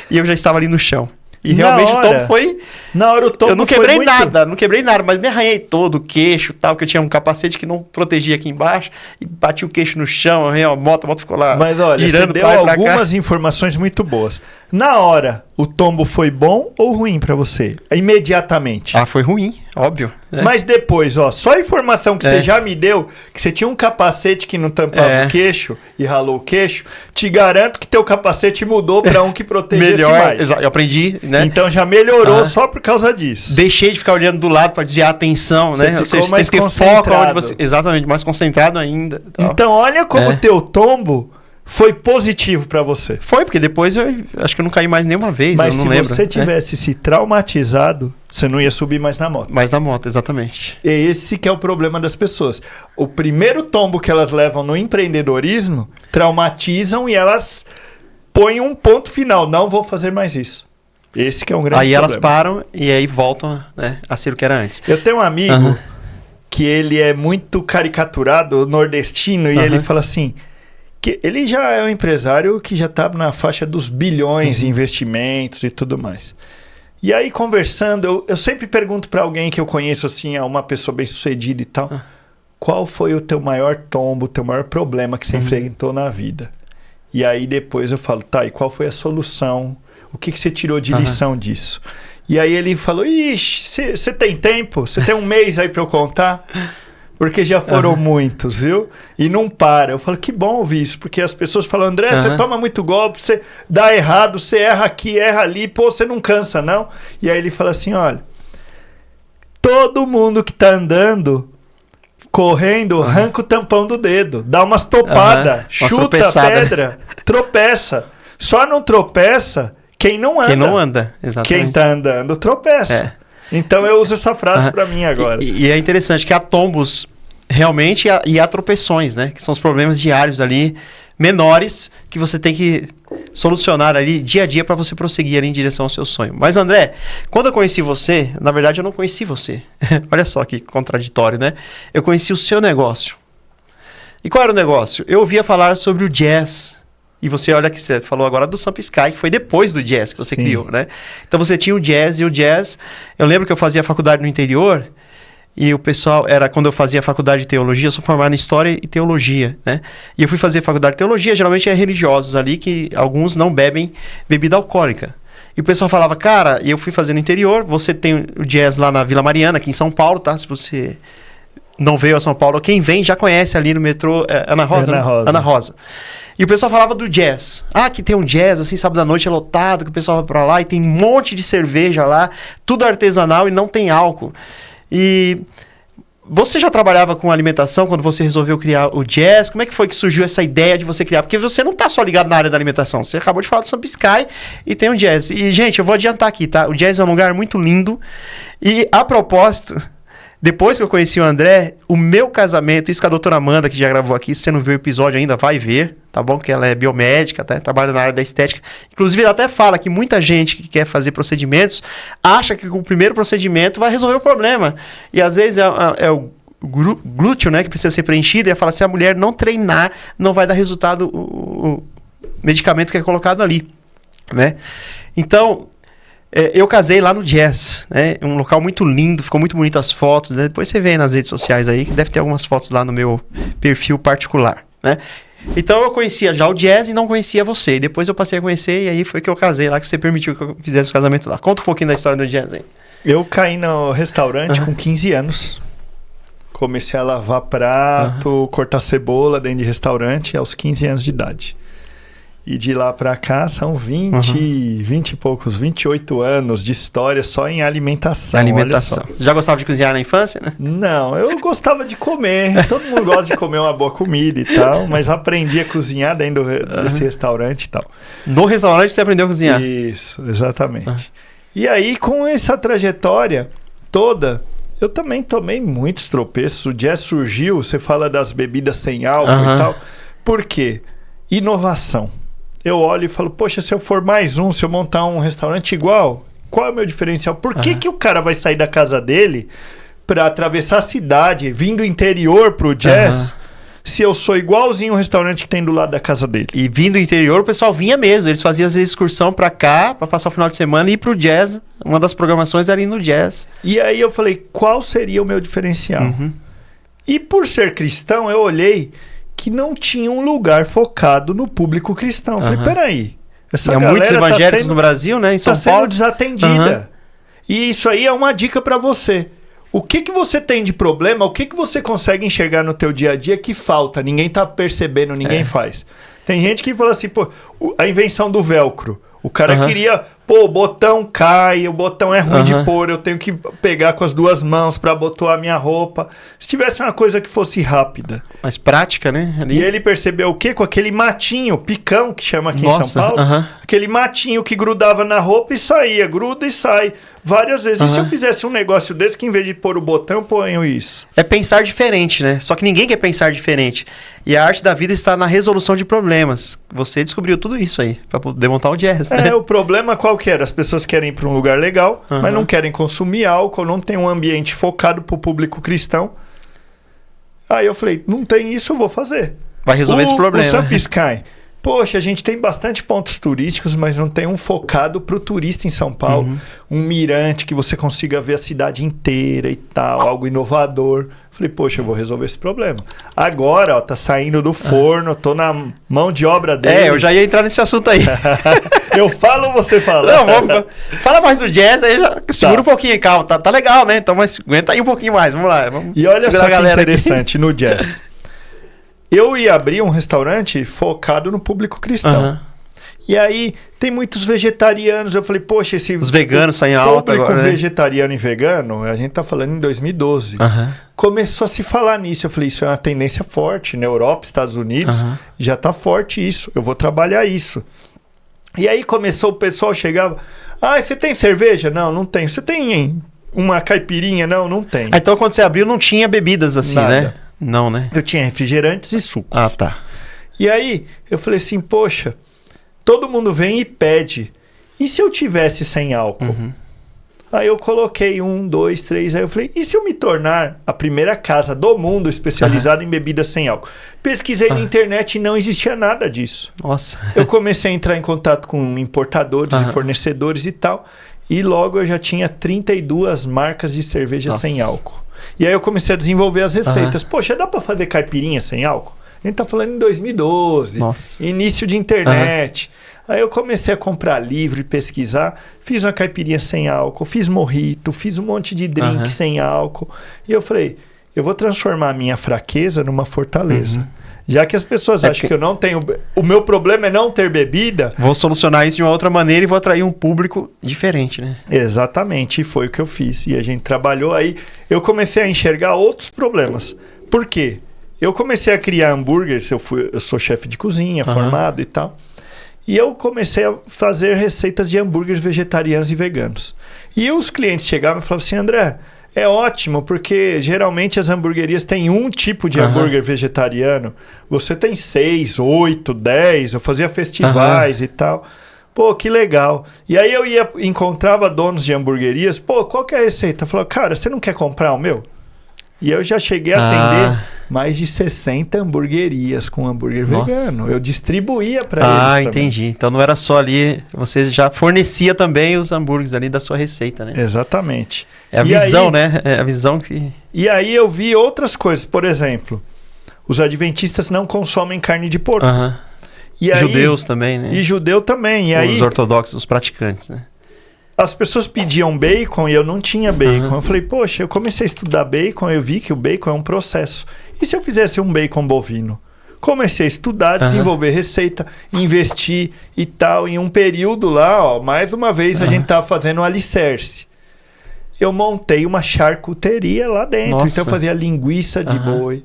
e eu já estava ali no chão. E realmente o tombo foi... Na hora o tombo eu não quebrei nada, mas me arranhei todo, o queixo e tal, que eu tinha um capacete que não protegia aqui embaixo, e bati o queixo no chão, a moto ficou lá. Mas olha, girando, você deu algumas informações muito boas. Na hora, o tombo foi bom ou ruim pra você? Imediatamente. Ah, foi ruim, óbvio. Mas depois, ó, só a informação que você já me deu, que você tinha um capacete que não tampava o queixo e ralou o queixo, te garanto que teu capacete mudou pra um que protegesse mais. Eu aprendi, né? Então já melhorou só por causa disso. Deixei de ficar olhando do lado para desviar a atenção, né? Ou seja, você tem que ter foco onde você... Exatamente, mais concentrado ainda. Tal. Então olha como o teu tombo foi positivo para você. Foi, porque depois eu acho que eu não caí mais nenhuma vez. Mas eu não se lembro, você tivesse se traumatizado, você não ia subir mais na moto. Mais na moto, exatamente. Esse que é o problema das pessoas. O primeiro tombo que elas levam no empreendedorismo, traumatizam e elas põem um ponto final. Não vou fazer mais isso. Esse que é um grande problema. Aí elas param e aí voltam, né, a ser o que era antes. Eu tenho um amigo que ele é muito caricaturado, nordestino, e ele fala assim... que ele já é um empresário que já está na faixa dos bilhões em investimentos e tudo mais. E aí, conversando, eu sempre pergunto para alguém que eu conheço, assim, uma pessoa bem-sucedida e tal, qual foi o teu maior tombo, o teu maior problema que você enfrentou na vida? E aí, depois eu falo, tá, e qual foi a solução? O que você tirou de lição disso? E aí ele falou, ixi, você tem tempo? Você tem um mês aí para eu contar? Porque já foram muitos, viu? E não para. Eu falo, que bom ouvir isso. Porque as pessoas falam, André, você toma muito golpe, você dá errado, você erra aqui, erra ali, pô, você não cansa, não? E aí ele fala assim, olha, todo mundo que tá andando, correndo, arranca o tampão do dedo, dá umas topadas, chuta a pedra, tropeça. Só não tropeça quem não anda. Quem não anda, exatamente. Quem tá andando tropeça. Então eu uso essa frase para mim agora. E é interessante que há tombos realmente e há tropeções, né? Que são os problemas diários ali, menores, que você tem que solucionar ali dia a dia para você prosseguir ali em direção ao seu sonho. Mas André, quando eu conheci você, na verdade eu não conheci você. Olha só que contraditório, né? Eu conheci o seu negócio. E qual era o negócio? Eu ouvia falar sobre o jazz. E você olha que você falou agora do Samp Sky, que foi depois do jazz que você criou, né? Então você tinha o jazz, e o jazz... Eu lembro que eu fazia faculdade no interior, E o pessoal, quando eu fazia faculdade de teologia, eu sou formado em história e teologia, né? E eu fui fazer faculdade de teologia, geralmente é religiosos ali, que alguns não bebem bebida alcoólica. E o pessoal falava, cara, e eu fui fazer no interior, você tem o jazz lá na Vila Mariana, aqui em São Paulo, tá? Se você não veio a São Paulo, quem vem já conhece ali no metrô, Ana Rosa, Ana né? Rosa. Ana Rosa. E o pessoal falava do jazz. Ah, que tem um jazz, assim, sábado à noite é lotado, que o pessoal vai pra lá e tem um monte de cerveja lá, tudo artesanal e não tem álcool. E você já trabalhava com alimentação quando você resolveu criar o jazz? Como é que foi que surgiu essa ideia de você criar? Porque você não tá só ligado na área da alimentação. Você acabou de falar do Samp Sky e tem o jazz. E, gente, eu vou adiantar aqui, tá? O jazz é um lugar muito lindo. E, a propósito, depois que eu conheci o André, o meu casamento, isso com a doutora Amanda, que já gravou aqui, se você não viu o episódio ainda, vai ver, tá bom? Que ela é biomédica, tá? Trabalha na área da estética. Inclusive, ela até fala que muita gente que quer fazer procedimentos acha que com o primeiro procedimento vai resolver o problema. E às vezes é o glúteo, né, que precisa ser preenchido, e ela fala, se a mulher não treinar, não vai dar resultado o medicamento que é colocado ali, né? Então, eu casei lá no Jazz, né? Um local muito lindo, ficou muito bonito as fotos, né? Depois você vê aí nas redes sociais aí, que deve ter algumas fotos lá no meu perfil particular, né? Então eu conhecia já o Jazz e não conhecia você. E depois eu passei a conhecer e aí foi que eu casei lá, que você permitiu que eu fizesse o casamento lá. Conta um pouquinho da história do Jazz aí. Eu caí no restaurante com 15 anos. Comecei a lavar prato, cortar cebola dentro de restaurante aos 15 anos de idade. E de lá pra cá são 20 e poucos, 28 anos de história só em alimentação. Alimentação. Já gostava de cozinhar na infância, né? Não, eu gostava de comer. Todo mundo gosta de comer uma boa comida e tal, mas aprendi a cozinhar dentro desse restaurante e tal. No restaurante você aprendeu a cozinhar? Isso, exatamente. E aí, com essa trajetória toda, eu também tomei muitos tropeços. O jazz surgiu, você fala das bebidas sem álcool e tal. Por quê? Inovação. Eu olho e falo, poxa, se eu for mais se eu montar um restaurante igual, qual é o meu diferencial? Por que que o cara vai sair da casa dele para atravessar a cidade, vir do interior pro jazz, se eu sou igualzinho o restaurante que tem do lado da casa dele? E vindo do interior, o pessoal vinha mesmo. Eles faziam as excursão para cá, para passar o final de semana e ir pro jazz. Uma das programações era ir no jazz. E aí eu falei, qual seria o meu diferencial? E por ser cristão, eu olhei que não tinha um lugar focado no público cristão. Eu falei, peraí, essa galera muitos evangélicos no Brasil, né? Em São Paulo. Sendo desatendida. E isso aí é uma dica para você. O que você tem de problema, o que você consegue enxergar no teu dia a dia que falta, ninguém tá percebendo, ninguém faz. Tem gente que fala assim, pô, a invenção do velcro. O cara queria, pô, o botão cai, o botão é ruim de pôr, eu tenho que pegar com as duas mãos para abotoar a minha roupa. Se tivesse uma coisa que fosse rápida. Mais prática, né? Ali. E ele percebeu o quê? Com aquele matinho, picão, que chama aqui em São Paulo. Aquele matinho que grudava na roupa e saía, gruda e sai várias vezes. E se eu fizesse um negócio desse, que em vez de pôr o botão, eu ponho isso? É pensar diferente, né? Só que ninguém quer pensar diferente. E a arte da vida está na resolução de problemas. Você descobriu tudo isso aí, para poder montar o jazz. O problema qual que era? As pessoas querem ir para um lugar legal, mas não querem consumir álcool, não tem um ambiente focado para o público cristão. Aí eu falei, não tem isso, eu vou fazer. Vai resolver esse problema. O Samp Sky. Poxa, a gente tem bastante pontos turísticos, mas não tem um focado para o turista em São Paulo. Um mirante que você consiga ver a cidade inteira e tal, algo inovador. Falei, poxa, eu vou resolver esse problema. Agora, ó, tá saindo do forno, tô na mão de obra dele. Eu já ia entrar nesse assunto aí. Eu falo ou você fala? Não, vamos. Fala mais do jazz, aí já segura um pouquinho, calma. Tá legal, né? Então, mas aguenta aí um pouquinho mais, vamos lá. E olha só que interessante no jazz. Eu ia abrir um restaurante focado no público cristão. E aí, tem muitos vegetarianos. Eu falei, poxa, os veganos saem alta agora, público vegetariano e vegano, a gente tá falando em 2012. Começou a se falar nisso. Eu falei, isso é uma tendência forte. Na Europa, Estados Unidos, já tá forte isso. Eu vou trabalhar isso. E aí começou, o pessoal chegava, você tem cerveja? Não, não tem. Você tem uma caipirinha? Não, não tem. Então, quando você abriu, não tinha bebidas assim, né? Não, né? Eu tinha refrigerantes e sucos. Tá. E aí, eu falei assim, poxa, todo mundo vem e pede. E se eu tivesse sem álcool? Aí eu coloquei 1, 2, 3. Aí eu falei, e se eu me tornar a primeira casa do mundo especializada em bebidas sem álcool? Pesquisei na internet e não existia nada disso. Nossa. Eu comecei a entrar em contato com importadores e fornecedores e tal. E logo eu já tinha 32 marcas de cerveja sem álcool. E aí eu comecei a desenvolver as receitas. Poxa, dá para fazer caipirinha sem álcool? A gente tá falando em 2012, início de internet. Aí eu comecei a comprar livro e pesquisar. Fiz uma caipirinha sem álcool, fiz mojito, fiz um monte de drink sem álcool. E eu falei, eu vou transformar a minha fraqueza numa fortaleza. Já que as pessoas acham que eu não tenho... O meu problema é não ter bebida... Vou solucionar isso de uma outra maneira e vou atrair um público diferente, né? Exatamente, e foi o que eu fiz. E a gente trabalhou aí. Eu comecei a enxergar outros problemas. Por quê? Eu comecei a criar hambúrgueres. Eu sou chefe de cozinha, formado e tal. E eu comecei a fazer receitas de hambúrgueres vegetarianos e veganos. E os clientes chegavam e falavam assim, André... É ótimo, porque geralmente as hamburguerias têm um tipo de hambúrguer vegetariano. Você tem 6, 8, 10. Eu fazia festivais e tal. Pô, que legal. E aí eu encontrava donos de hamburguerias. Pô, qual que é a receita? Eu falava, cara, você não quer comprar o meu? E eu já cheguei a atender mais de 60 hamburguerias com hambúrguer vegano. Eu distribuía para eles também. Entendi. Então não era só ali, você já fornecia também os hambúrgueres ali da sua receita, né? Exatamente. É a visão, né? É a visão que... E aí eu vi outras coisas. Por exemplo, os adventistas não consomem carne de porco. E aí, judeus também, né? E judeu também. E os ortodoxos, os praticantes, né? As pessoas pediam bacon e eu não tinha bacon. Eu falei, poxa, eu comecei a estudar bacon, eu vi que o bacon é um processo. E se eu fizesse um bacon bovino? Comecei a estudar, desenvolver receita, investir e tal. Em um período lá, ó, mais uma vez, a gente estava fazendo um alicerce. Eu montei uma charcuteria lá dentro. Então eu fazia linguiça de boi.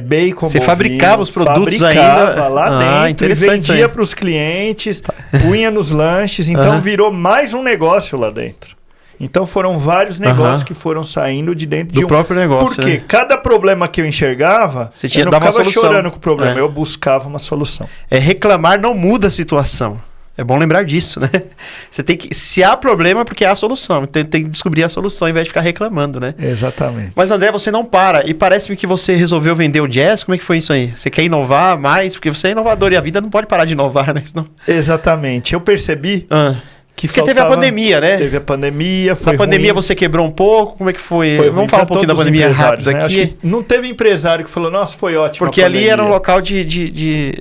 Bacon Você bovino, fabricava os produtos ainda lá dentro e vendia para os clientes, punha nos lanches, então virou mais um negócio lá dentro. Então foram vários negócios que foram saindo de dentro do próprio negócio. Porque cada problema que eu enxergava, eu não ficava chorando com o problema, eu buscava uma solução. Reclamar não muda a situação. É bom lembrar disso, né? Você tem que... Se há problema, é porque há solução. Então tem que descobrir a solução ao invés de ficar reclamando, né? Exatamente. Mas, André, você não para. E parece-me que você resolveu vender o jazz. Como é que foi isso aí? Você quer inovar mais? Porque você é inovador e a vida não pode parar de inovar, né? Senão... Exatamente. Eu percebi... Porque teve a pandemia, né? Teve a pandemia, foi Na pandemia ruim. Você quebrou um pouco, como é que foi? Vamos falar um pouquinho da pandemia rápido aqui. Acho que não teve empresário que falou, nossa, foi ótimo. Porque ali era um local de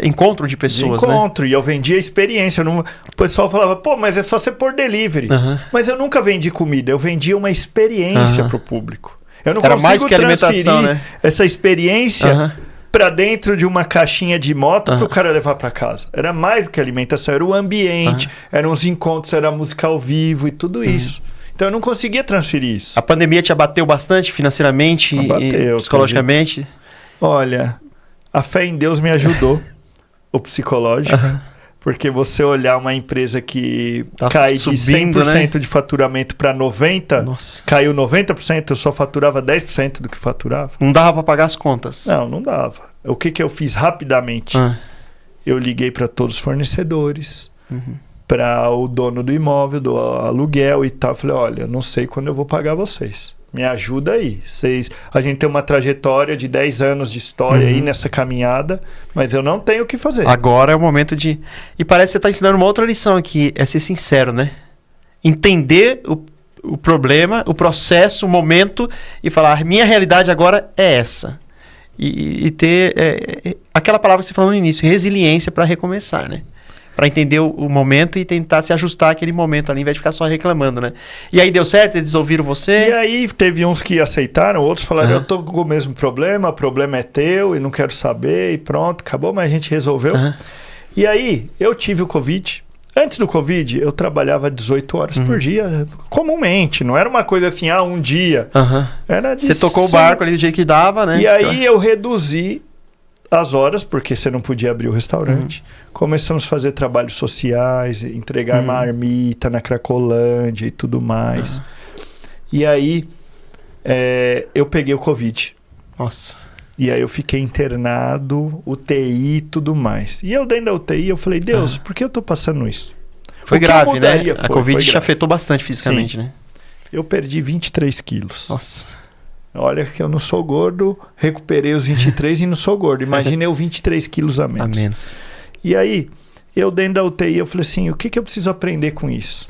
encontro de pessoas, né? E eu vendia experiência. O pessoal falava, pô, mas é só você pôr delivery. Mas eu nunca vendi comida, eu vendia uma experiência para o público. Eu não consigo mais que alimentação, né? Essa experiência... para dentro de uma caixinha de moto para o cara levar para casa. Era mais do que alimentação, era o ambiente, eram os encontros, era a música ao vivo e tudo isso. Então eu não conseguia transferir isso. A pandemia te abateu bastante financeiramente e psicologicamente? Olha, a fé em Deus me ajudou, o psicológico. Porque você olhar uma empresa que cai subindo, de 100% de faturamento para 90%, caiu 90%, eu só faturava 10% do que faturava. Não dava para pagar as contas? Não dava. O que eu fiz rapidamente? Eu liguei para todos os fornecedores, para o dono do imóvel, do aluguel e tal. Falei, olha, não sei quando eu vou pagar vocês. Me ajuda aí. A gente tem uma trajetória de 10 anos de história aí nessa caminhada, mas eu não tenho o que fazer. Agora é o momento de... E parece que você está ensinando uma outra lição aqui, é ser sincero, né? Entender o problema, o processo, o momento e falar, minha realidade agora é essa. E ter aquela palavra que você falou no início, resiliência para recomeçar, né? Para entender o momento e tentar se ajustar àquele momento ali, ao invés de ficar só reclamando, né? E aí deu certo? Eles ouviram você? E aí teve uns que aceitaram, outros falaram, eu tô com o mesmo problema, o problema é teu e não quero saber e pronto, acabou, mas a gente resolveu. E aí, eu tive o Covid. Antes do Covid, eu trabalhava 18 horas por dia, comumente. Não era uma coisa assim, um dia. Era de Você tocou o barco ali do jeito que dava, né? E aí eu reduzi as horas, porque você não podia abrir o restaurante. Começamos a fazer trabalhos sociais, entregar marmita na Cracolândia e tudo mais. E aí, eu peguei o Covid. Nossa. E aí eu fiquei internado, UTI e tudo mais. E eu dentro da UTI, eu falei, Deus, por que eu tô passando isso? Foi grave, né? A Covid te afetou bastante fisicamente, né? Eu perdi 23 quilos. Nossa. Olha que eu não sou gordo, recuperei os 23 e não sou gordo. Imagina eu 23 quilos a menos. A menos. E aí, Eu dentro da UTI, eu falei assim, o que eu preciso aprender com isso?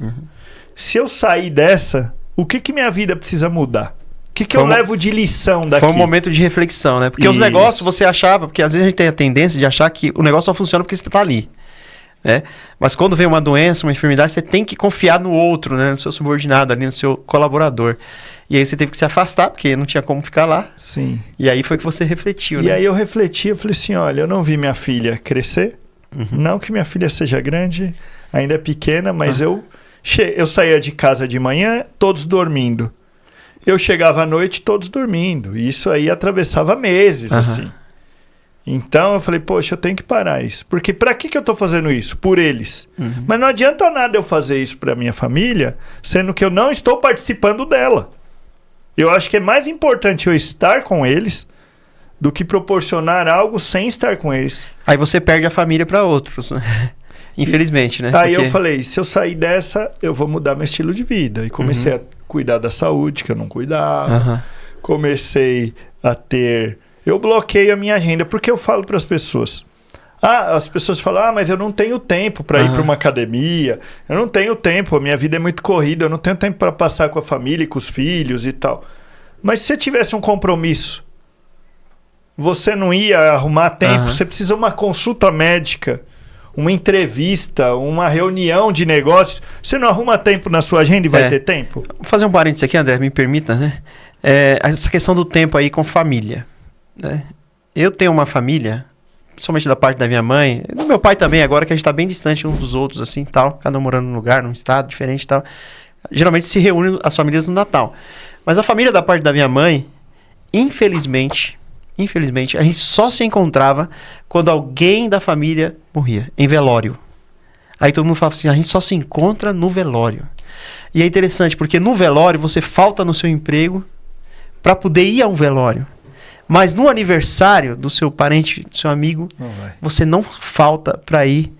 Se eu sair dessa, o que minha vida precisa mudar? O que eu levo de lição daqui? Foi um momento de reflexão, né? Porque os negócios você achava, porque às vezes a gente tem a tendência de achar que o negócio só funciona porque você está ali. Né? Mas quando vem uma doença, uma enfermidade, você tem que confiar no outro, né? No seu subordinado, ali no seu colaborador. E aí você teve que se afastar, porque não tinha como ficar lá. Sim. E aí foi que você refletiu, E né? aí eu refleti, eu falei assim, olha, eu não vi minha filha crescer. Não que minha filha seja grande, ainda é pequena, mas eu saía de casa de manhã, todos dormindo. Eu chegava à noite, todos dormindo. E isso aí atravessava meses, assim. Então eu falei, poxa, eu tenho que parar isso. Porque pra que eu tô fazendo isso? Por eles. Mas não adianta nada eu fazer isso pra minha família, sendo que eu não estou participando dela. Eu acho que é mais importante eu estar com eles do que proporcionar algo sem estar com eles. Aí você perde a família para outros, né? Infelizmente, né? Aí eu falei, se eu sair dessa, eu vou mudar meu estilo de vida. E comecei a cuidar da saúde, que eu não cuidava. Comecei a ter... Eu bloqueio a minha agenda, porque eu falo para as pessoas. As pessoas falam, mas eu não tenho tempo para ir para uma academia. Eu não tenho tempo, a minha vida é muito corrida. Eu não tenho tempo para passar com a família e com os filhos e tal. Mas se você tivesse um compromisso, você não ia arrumar tempo. Você precisa de uma consulta médica, uma entrevista, uma reunião de negócios. Você não arruma tempo na sua agenda e vai ter tempo? Vou fazer um parênteses aqui, André, me permita, né? Essa questão do tempo aí com família. Né? Eu tenho uma família, principalmente da parte da minha mãe, do meu pai também, agora que a gente está bem distante uns dos outros, assim, tal, cada um morando num lugar, num estado diferente e tal. Geralmente se reúnem as famílias no Natal. Mas a família da parte da minha mãe, infelizmente, a gente só se encontrava quando alguém da família morria, em velório. Aí todo mundo falava assim, a gente só se encontra no velório. E é interessante, porque no velório você falta no seu emprego para poder ir a um velório. Mas no aniversário do seu parente, do seu amigo, você não falta para ir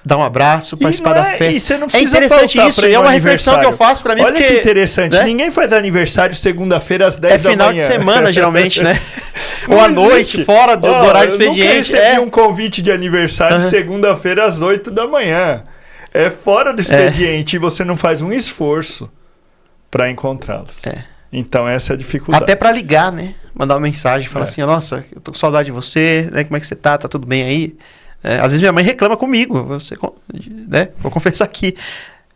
dar um abraço, participar da festa. E você não precisa interessante isso, é uma reflexão que eu faço para mim. Olha que interessante, né? Ninguém faz aniversário segunda-feira às 10 da manhã. É final de semana, geralmente, né? Ou à noite, fora do horário do expediente. Eu nunca recebi um convite de aniversário segunda-feira às 8 da manhã. É fora do expediente e você não faz um esforço para encontrá-los. Então essa é a dificuldade. Até para ligar, né? Mandar uma mensagem, falar assim, nossa, eu tô com saudade de você, né? Como é que você tá? Tá tudo bem aí? Às vezes minha mãe reclama comigo, né? Vou confessar aqui.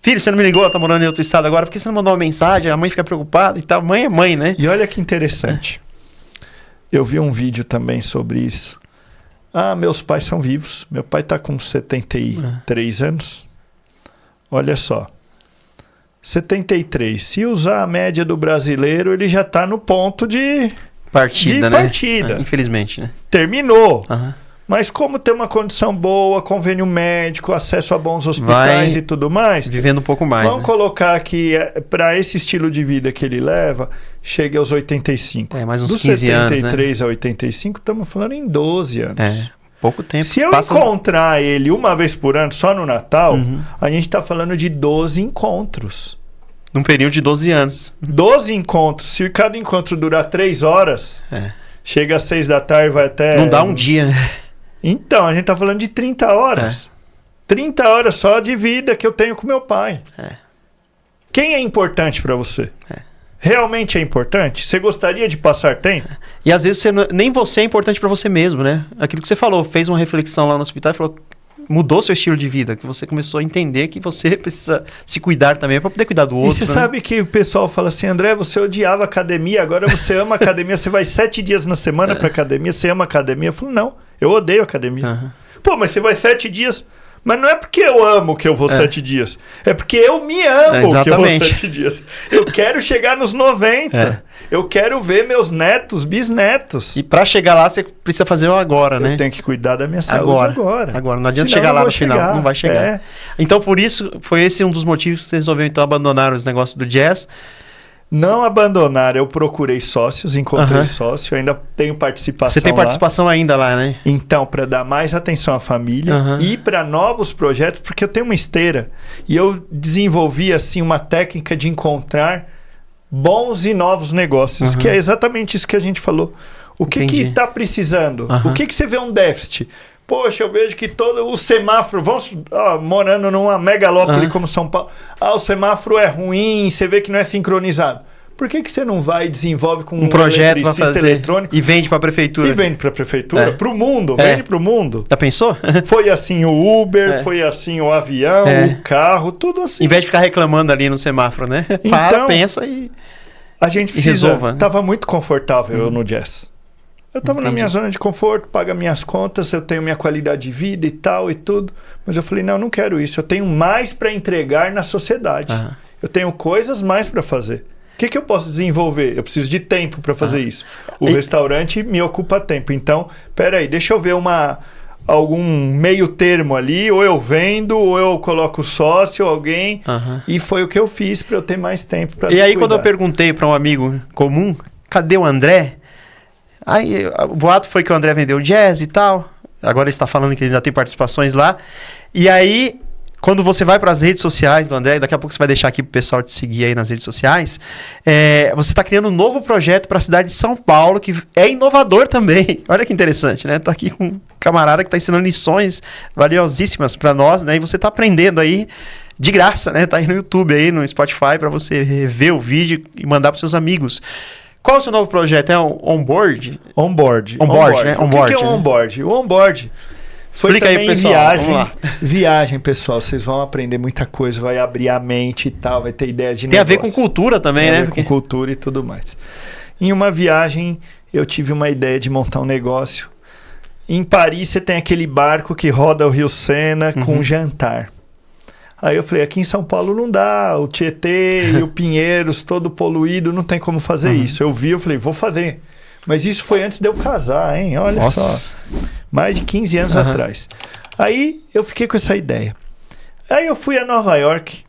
Filho, você não me ligou, ela tá morando em outro estado agora, por que você não mandou uma mensagem? A mãe fica preocupada e tal. Mãe é mãe, né? E olha que interessante. Eu vi um vídeo também sobre isso. Meus pais são vivos. Meu pai tá com 73 anos. Olha só. 73. Se usar a média do brasileiro, ele já tá no ponto de partida, né? Partida. Infelizmente, né? Terminou. Mas como ter uma condição boa, convênio médico, acesso a bons hospitais e tudo mais... Vivendo um pouco mais, Vamos colocar que para esse estilo de vida que ele leva, chega aos 85. Mais uns 15 anos, né? Dos 73 a 85, estamos falando em 12 anos. Pouco tempo. Se eu encontrar ele uma vez por ano, só no Natal, a gente está falando de 12 encontros. Num período de 12 anos. 12 encontros. Se cada encontro durar 3 horas, chega às 6 da tarde, vai até... Não dá um dia, né? Então, a gente está falando de 30 horas. 30 horas só de vida que eu tenho com meu pai. Quem é importante para você? Realmente é importante? Você gostaria de passar tempo? E às vezes nem você é importante para você mesmo, né? Aquilo que você falou, fez uma reflexão lá no hospital e falou, mudou seu estilo de vida, que você começou a entender que você precisa se cuidar também para poder cuidar do outro. E você sabe que o pessoal fala assim, André, você odiava academia, agora você ama academia, você vai 7 dias na semana para academia, você ama academia. Eu falo, não, eu odeio academia. Pô, mas você vai 7 dias... Mas não é porque eu amo que eu vou 7 dias. É porque eu me amo que eu vou 7 dias. Eu quero chegar nos 90. Eu quero ver meus netos, bisnetos. E para chegar lá, você precisa fazer o agora, né? Eu tenho que cuidar da minha saúde agora. Não adianta chegar lá no final. Não vai chegar. Então, por isso, foi esse um dos motivos que você resolveu, então, abandonar os negócios do jazz. Não abandonar, eu procurei sócios, encontrei sócio, eu ainda tenho participação. Você tem participação ainda lá, né? Então, para dar mais atenção à família e para novos projetos, porque eu tenho uma esteira e eu desenvolvi assim uma técnica de encontrar bons e novos negócios, que é exatamente isso que a gente falou. O que está precisando? O que você vê um déficit? Poxa, eu vejo que todo o semáforo, morando numa megalópole como São Paulo, o semáforo é ruim, você vê que não é sincronizado. Por que você não vai e desenvolve com um projeto para fazer eletrônico e vende para a prefeitura? E vende para a prefeitura, para o mundo, vende para o mundo. Já pensou? Foi assim o Uber, foi assim o avião, o carro, tudo assim. Em vez de ficar reclamando ali no semáforo, né? Então, pensa e a gente precisa... resolva, né? Tava muito confortável eu no jazz. Eu estava na minha zona de conforto, pago minhas contas, eu tenho minha qualidade de vida e tal e tudo. Mas eu falei, não quero isso. Eu tenho mais para entregar na sociedade. Eu tenho coisas mais para fazer. O que eu posso desenvolver? Eu preciso de tempo para fazer isso. O restaurante me ocupa tempo. Então, peraí, deixa eu ver algum meio termo ali. Ou eu vendo, ou eu coloco sócio, alguém. E foi o que eu fiz para eu ter mais tempo para E aí, quando eu perguntei para um amigo comum, cadê o André? Aí o boato foi que o André vendeu jazz e tal. Agora ele está falando que ele ainda tem participações lá. E aí, quando você vai para as redes sociais do André, daqui a pouco você vai deixar aqui para o pessoal te seguir aí nas redes sociais, você está criando um novo projeto para a cidade de São Paulo, que é inovador também. Olha que interessante, né? Tô aqui com um camarada que está ensinando lições valiosíssimas para nós, né? E você está aprendendo aí de graça, né? Tá aí no YouTube, aí no Spotify, para você ver o vídeo e mandar para seus amigos. Qual é o seu novo projeto? É o Onboard? Onboard, né? O que é o Onboard? O Onboard foi explica também aí, pessoal. viagem. Vamos lá. Viagem, pessoal. Vocês vão aprender muita coisa, vai abrir a mente e tal, vai ter ideias de Tem negócio. a ver com cultura também, Tem né? a ver com cultura e tudo mais. Em uma viagem, eu tive uma ideia de montar um negócio. Em Paris, você tem aquele barco que roda o Rio Sena com um jantar. Aí eu falei, aqui em São Paulo não dá, o Tietê e o Pinheiros todo poluído, não tem como fazer isso. Eu vi, eu falei, vou fazer. Mas isso foi antes de eu casar, hein? Olha só. Mais de 15 anos atrás. Aí eu fiquei com essa ideia. Aí eu fui a Nova York.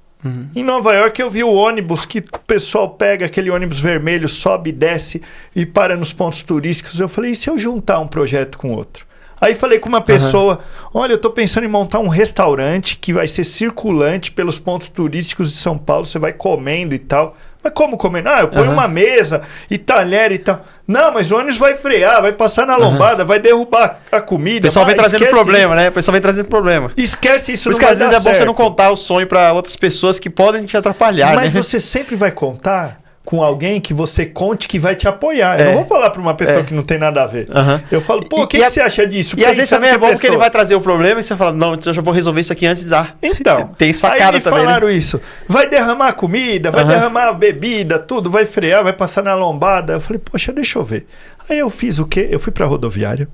Em Nova York eu vi o ônibus que o pessoal pega, aquele ônibus vermelho, sobe e desce e para nos pontos turísticos. Eu falei, e se eu juntar um projeto com outro? Aí falei com uma pessoa, olha, eu tô pensando em montar um restaurante que vai ser circulante pelos pontos turísticos de São Paulo, você vai comendo e tal. Mas como comendo? Eu ponho uma mesa e talher e tal. Não, mas o ônibus vai frear, vai passar na lombada, vai derrubar a comida. O pessoal vem trazendo problema, né? O pessoal vem trazendo problema. Esquece isso, não vai dar certo. Por isso que às vezes é bom você não contar o sonho para outras pessoas que podem te atrapalhar, mas né? você sempre vai contar com alguém que você conte que vai te apoiar. Eu não vou falar para uma pessoa que não tem nada a ver. Eu falo, pô, o que você acha disso? E às vezes também é bom porque ele vai trazer o problema e você fala, não, então eu já vou resolver isso aqui antes de dar. Então, tem sacada aí também, falaram né? isso. Vai derramar comida, vai derramar bebida, tudo, vai frear, vai passar na lombada. Eu falei, poxa, deixa eu ver. Aí eu fiz o quê? Eu fui para a rodoviária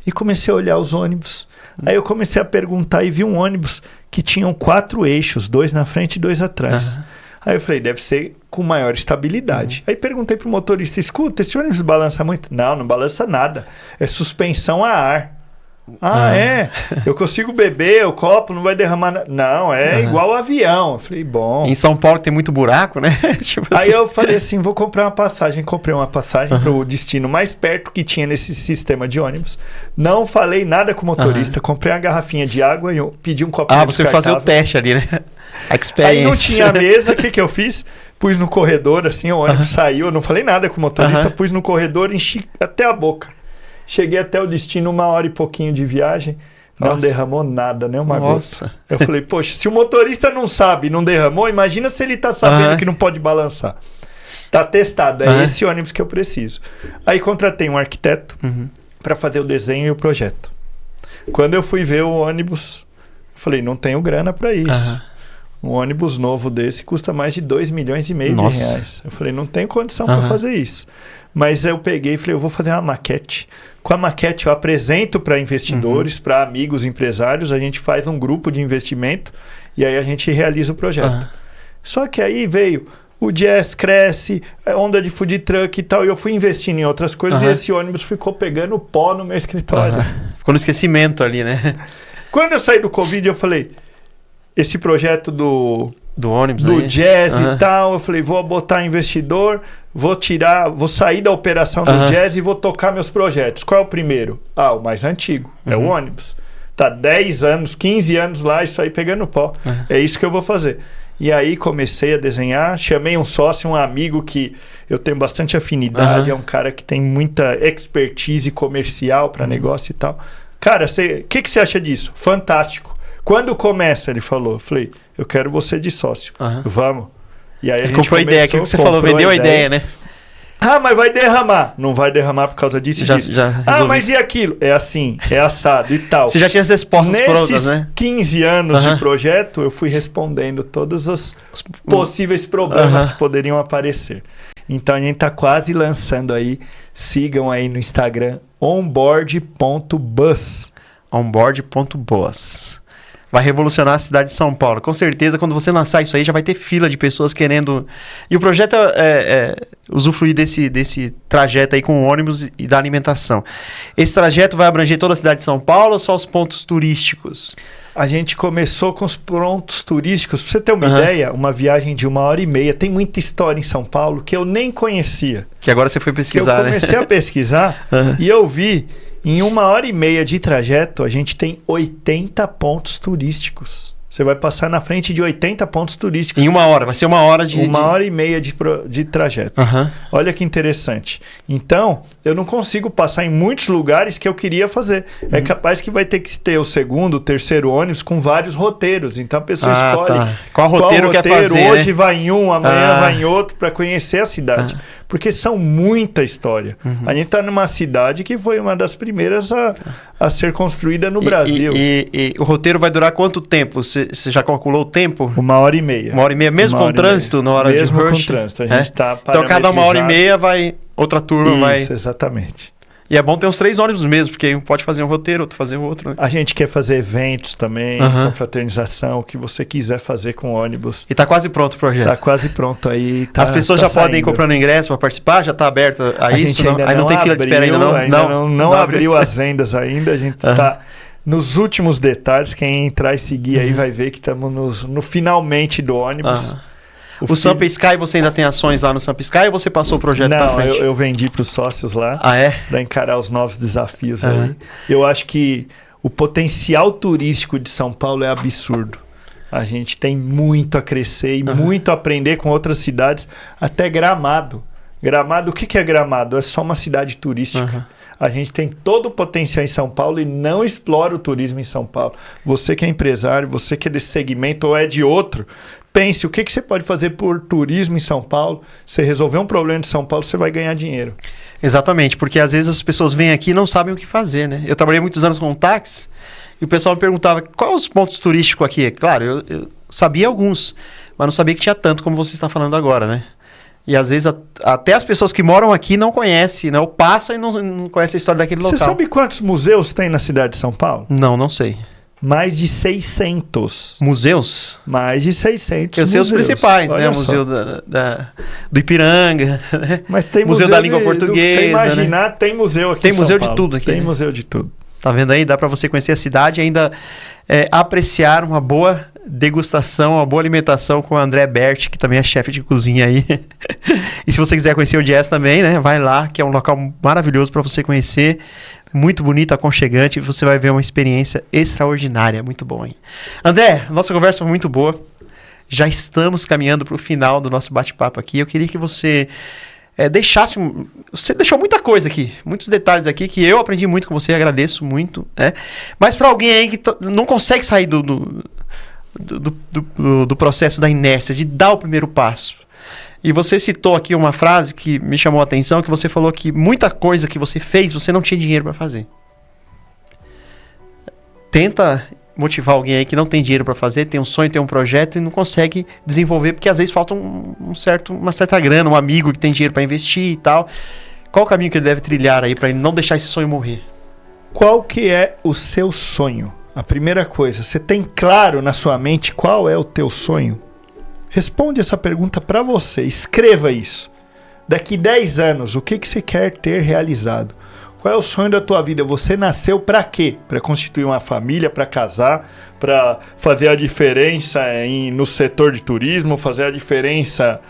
e comecei a olhar os ônibus. Aí eu comecei a perguntar e vi um ônibus que tinham 4 eixos, 2 na frente e 2 atrás. Aí eu falei, deve ser com maior estabilidade. Aí perguntei pro motorista, escuta, esse ônibus balança muito? Não balança nada. É suspensão a ar. É? Eu consigo beber o copo, não vai derramar nada. Não, é igual avião. Eu falei, bom. Em São Paulo tem muito buraco, né? Tipo aí eu falei assim, vou comprar uma passagem. Comprei uma passagem pro destino mais perto que tinha nesse sistema de ônibus. Não falei nada com o motorista. Comprei uma garrafinha de água e eu pedi um copinho você foi fazer o teste ali, né? Aí não tinha mesa, o que eu fiz? Pus no corredor, assim, o ônibus saiu. Eu não falei nada com o motorista, pus no corredor, enchi até a boca. Cheguei até o destino, 1h e pouquinho de viagem. Não derramou nada, nem uma gota. Eu falei, poxa, se o motorista não sabe, não derramou, imagina se ele tá sabendo que não pode balançar. Tá testado, é esse ônibus que eu preciso. Aí contratei um arquiteto para fazer o desenho e o projeto. Quando eu fui ver o ônibus, eu falei, não tenho grana para isso. Um ônibus novo desse custa mais de 2,5 milhões de reais. Eu falei, não tenho condição para fazer isso. Mas eu peguei e falei, eu vou fazer uma maquete. Com a maquete eu apresento para investidores, para amigos, empresários. A gente faz um grupo de investimento e aí a gente realiza o projeto. Só que aí veio o jazz, cresce, onda de food truck e tal. E eu fui investindo em outras coisas e esse ônibus ficou pegando pó no meu escritório. Ficou no esquecimento ali, né? Quando eu saí do Covid, eu falei... Esse projeto do ônibus, do jazz e tal, eu falei, vou botar investidor, vou sair da operação do jazz e vou tocar meus projetos. Qual é o primeiro? O mais antigo, é o ônibus. Tá 10 anos, 15 anos lá, isso aí pegando pó. É isso que eu vou fazer. E aí comecei a desenhar, chamei um sócio, um amigo que eu tenho bastante afinidade, é um cara que tem muita expertise comercial para negócio e tal. Cara, o que você acha disso? Fantástico. Quando começa, ele falou, eu falei, eu quero você de sócio. Vamos. E aí a gente comprou a ideia, aquilo que você falou, vendeu a ideia, né? Ah, mas vai derramar. Não vai derramar por causa disso e disso. Mas e aquilo? É assim, é assado e tal. Você já tinha as respostas prontas, né? Nesses 15 anos de projeto, eu fui respondendo todos os possíveis problemas que poderiam aparecer. Então a gente tá quase lançando aí. Sigam aí no Instagram, onboard.bus. Onboard.bus. Vai revolucionar a cidade de São Paulo. Com certeza, quando você lançar isso aí, já vai ter fila de pessoas querendo... E o projeto é usufruir desse trajeto aí com o ônibus e da alimentação. Esse trajeto vai abranger toda a cidade de São Paulo ou só os pontos turísticos? A gente começou com os pontos turísticos. Pra você ter uma ideia, uma viagem de 1h30. Tem muita história em São Paulo que eu nem conhecia. Que agora você foi pesquisar, Eu comecei a pesquisar e eu vi... Em 1h30 de trajeto, a gente tem 80 pontos turísticos. Você vai passar na frente de 80 pontos turísticos. Em 1 hora, vai ser 1 hora de... 1h30 de trajeto. Olha que interessante. Então, eu não consigo passar em muitos lugares que eu queria fazer. É capaz que vai ter que ter o segundo, o terceiro ônibus com vários roteiros. Então, a pessoa escolhe qual roteiro quer fazer, hoje vai em um, amanhã vai em outro, para conhecer a cidade. Porque são muita história. A gente está numa cidade que foi uma das primeiras a ser construída no Brasil. E o roteiro vai durar quanto tempo? Você já calculou o tempo? 1h30. 1h30, mesmo com trânsito na hora de rush? Mesmo com trânsito. A gente tá então, cada 1h30 vai... Outra turma vai... Isso, exatamente. E é bom ter uns 3 ônibus mesmo, porque um pode fazer um roteiro, outro fazer o outro. Né? A gente quer fazer eventos também, confraternização, o que você quiser fazer com ônibus. E tá quase pronto o projeto. Tá quase pronto aí. As pessoas já podem ir comprando ingresso para participar? Já tá aberto a isso? Não? Aí não tem fila de espera ainda não? Não abriu as vendas ainda. A gente tá nos últimos detalhes. Quem entrar e seguir aí vai ver que estamos no finalmente do ônibus. O Sampa Sky, você ainda tem ações lá no Sampa Sky ou você passou o projeto para frente? Não, eu vendi para os sócios lá. Para encarar os novos desafios aí. Eu acho que o potencial turístico de São Paulo é absurdo. A gente tem muito a crescer e muito a aprender com outras cidades, até Gramado. Gramado, o que é Gramado? É só uma cidade turística. A gente tem todo o potencial em São Paulo e não explora o turismo em São Paulo. Você que é empresário, você que é desse segmento ou é de outro, pense o que você pode fazer por turismo em São Paulo. Você resolver um problema de São Paulo, você vai ganhar dinheiro. Exatamente, porque às vezes as pessoas vêm aqui e não sabem o que fazer, né? Eu trabalhei muitos anos com táxi e o pessoal me perguntava quais os pontos turísticos aqui. Claro, eu sabia alguns, mas não sabia que tinha tanto como você está falando agora, né? E às vezes até as pessoas que moram aqui não conhecem, né? Ou passam e não conhecem a história daquele local. Você sabe quantos museus tem na cidade de São Paulo? Não sei. Mais de 600. Museus? Mais de 600 Eu sei os principais, olha né? O Museu do Ipiranga, né? Mas tem Museu da Língua Portuguesa. Você imaginar, né? Tem museu aqui tem em São museu Paulo. De tudo aqui. Tem né? museu de tudo. Tá vendo aí? Dá para você conhecer a cidade e ainda apreciar uma boa degustação, uma boa alimentação com o André Berti, que também é chefe de cozinha aí. E se você quiser conhecer o Jazz também, né? Vai lá, que é um local maravilhoso para você conhecer. Muito bonito, aconchegante. Você vai ver uma experiência extraordinária. Muito bom, hein? André, nossa conversa foi muito boa. Já estamos caminhando para o final do nosso bate-papo aqui. Eu queria que você deixasse... Você deixou muita coisa aqui, muitos detalhes aqui que eu aprendi muito com você, agradeço muito. Né? Mas para alguém aí que não consegue sair do processo da inércia, de dar o primeiro passo. E você citou aqui uma frase que me chamou a atenção, que você falou que muita coisa que você fez, você não tinha dinheiro para fazer. Tenta motivar alguém aí que não tem dinheiro para fazer, tem um sonho, tem um projeto e não consegue desenvolver, porque às vezes falta uma certa grana, um amigo que tem dinheiro para investir e tal. Qual o caminho que ele deve trilhar aí para ele não deixar esse sonho morrer? Qual que é o seu sonho? A primeira coisa, você tem claro na sua mente qual é o teu sonho? Responde essa pergunta para você, escreva isso. Daqui 10 anos, o que você quer ter realizado? Qual é o sonho da tua vida? Você nasceu para quê? Para constituir uma família, para casar, para fazer a diferença no setor de turismo, fazer a diferença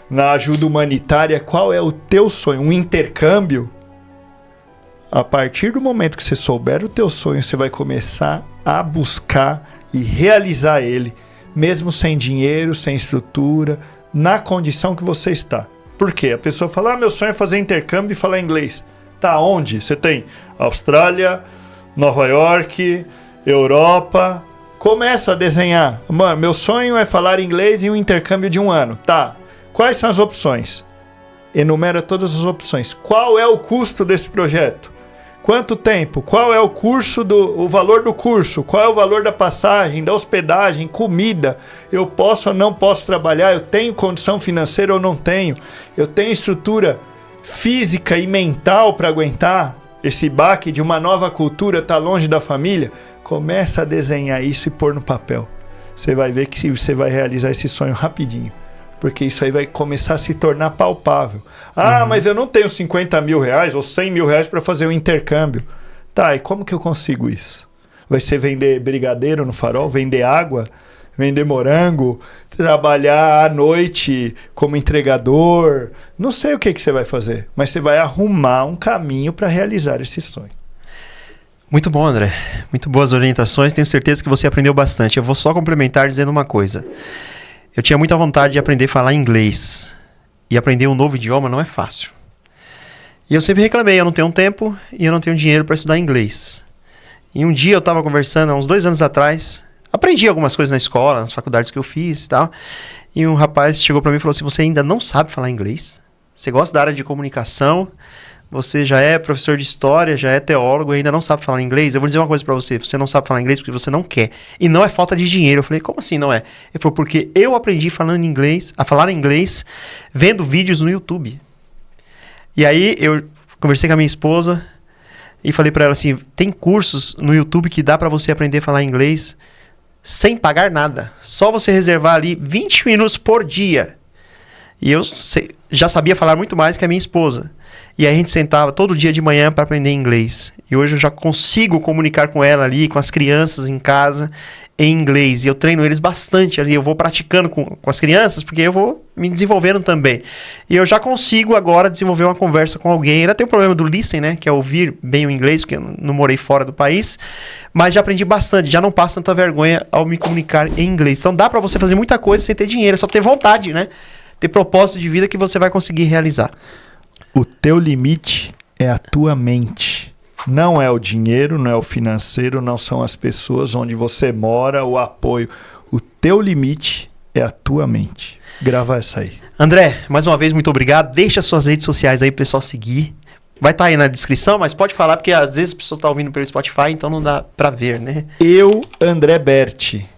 na ajuda humanitária? Qual é o teu sonho? Um intercâmbio? A partir do momento que você souber o teu sonho, você vai começar a buscar e realizar ele, mesmo sem dinheiro, sem estrutura, na condição que você está. Por quê? A pessoa fala, meu sonho é fazer intercâmbio e falar inglês. Tá onde? Você tem Austrália, Nova York, Europa. Começa a desenhar. Mano, meu sonho é falar inglês em um intercâmbio de 1 ano. Tá. Quais são as opções? Enumera todas as opções. Qual é o custo desse projeto? Quanto tempo? Qual é o valor do curso? Qual é o valor da passagem, da hospedagem, comida? Eu posso ou não posso trabalhar? Eu tenho condição financeira ou não tenho? Eu tenho estrutura física e mental para aguentar esse baque de uma nova cultura, estar longe da família? Começa a desenhar isso e pôr no papel. Você vai ver que você vai realizar esse sonho rapidinho. Porque isso aí vai começar a se tornar palpável. Mas eu não tenho 50 mil reais ou 100 mil reais para fazer um intercâmbio. Tá, e como que eu consigo isso? Vai ser vender brigadeiro no Farol? Vender água? Vender morango? Trabalhar à noite como entregador? Não sei o que você vai fazer, mas você vai arrumar um caminho para realizar esse sonho. Muito bom, André. Muito boas orientações. Tenho certeza que você aprendeu bastante. Eu vou só complementar dizendo uma coisa. Eu tinha muita vontade de aprender a falar inglês. E aprender um novo idioma não é fácil. E eu sempre reclamei, eu não tenho tempo e eu não tenho dinheiro para estudar inglês. E um dia eu estava conversando, há uns 2 anos atrás, aprendi algumas coisas na escola, nas faculdades que eu fiz e tal. E um rapaz chegou para mim e falou assim, você ainda não sabe falar inglês? Você gosta da área de comunicação? Você já é professor de história, já é teólogo e ainda não sabe falar inglês? Eu vou dizer uma coisa pra você, você não sabe falar inglês porque você não quer. E não é falta de dinheiro. Eu falei, como assim não é? Ele falou, porque eu aprendi a falar inglês vendo vídeos no YouTube. E aí eu conversei com a minha esposa e falei pra ela assim, tem cursos no YouTube que dá pra você aprender a falar inglês sem pagar nada. Só você reservar ali 20 minutos por dia. E eu já sabia falar muito mais que a minha esposa. E aí a gente sentava todo dia de manhã para aprender inglês. E hoje eu já consigo comunicar com ela ali, com as crianças em casa, em inglês. E eu treino eles bastante ali. Eu vou praticando com as crianças, porque eu vou me desenvolvendo também. E eu já consigo agora desenvolver uma conversa com alguém. Ainda tem o problema do listen, né? Que é ouvir bem o inglês, porque eu não morei fora do país. Mas já aprendi bastante. Já não passo tanta vergonha ao me comunicar em inglês. Então dá para você fazer muita coisa sem ter dinheiro. É só ter vontade, né? Ter propósito de vida que você vai conseguir realizar. O teu limite é a tua mente. Não é o dinheiro, não é o financeiro, não são as pessoas onde você mora, o apoio. O teu limite é a tua mente. Grava essa aí. André, mais uma vez, muito obrigado. Deixa suas redes sociais aí pro pessoal seguir. Vai estar aí na descrição, mas pode falar, porque às vezes a pessoa está ouvindo pelo Spotify, então não dá pra ver, né? Eu, André Berti,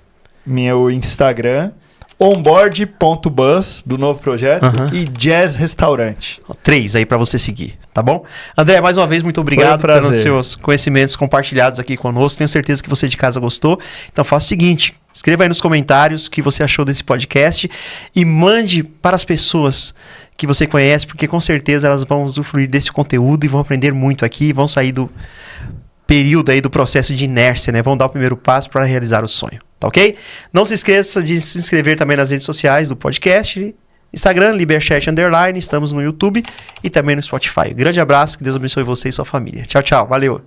meu Instagram, onboard.bus do novo projeto e Jazz Restaurante. 3 aí pra você seguir, tá bom? André, mais uma vez, muito obrigado pelos seus conhecimentos compartilhados aqui conosco. Tenho certeza que você de casa gostou. Então faça o seguinte, escreva aí nos comentários o que você achou desse podcast e mande para as pessoas que você conhece, porque com certeza elas vão usufruir desse conteúdo e vão aprender muito aqui, vão sair do período aí do processo de inércia, né? Vão dar o primeiro passo para realizar o sonho. Tá ok? Não se esqueça de se inscrever também nas redes sociais do podcast, Instagram, Liberchat _, estamos no YouTube e também no Spotify. Um grande abraço, que Deus abençoe você e sua família. Tchau, tchau, valeu!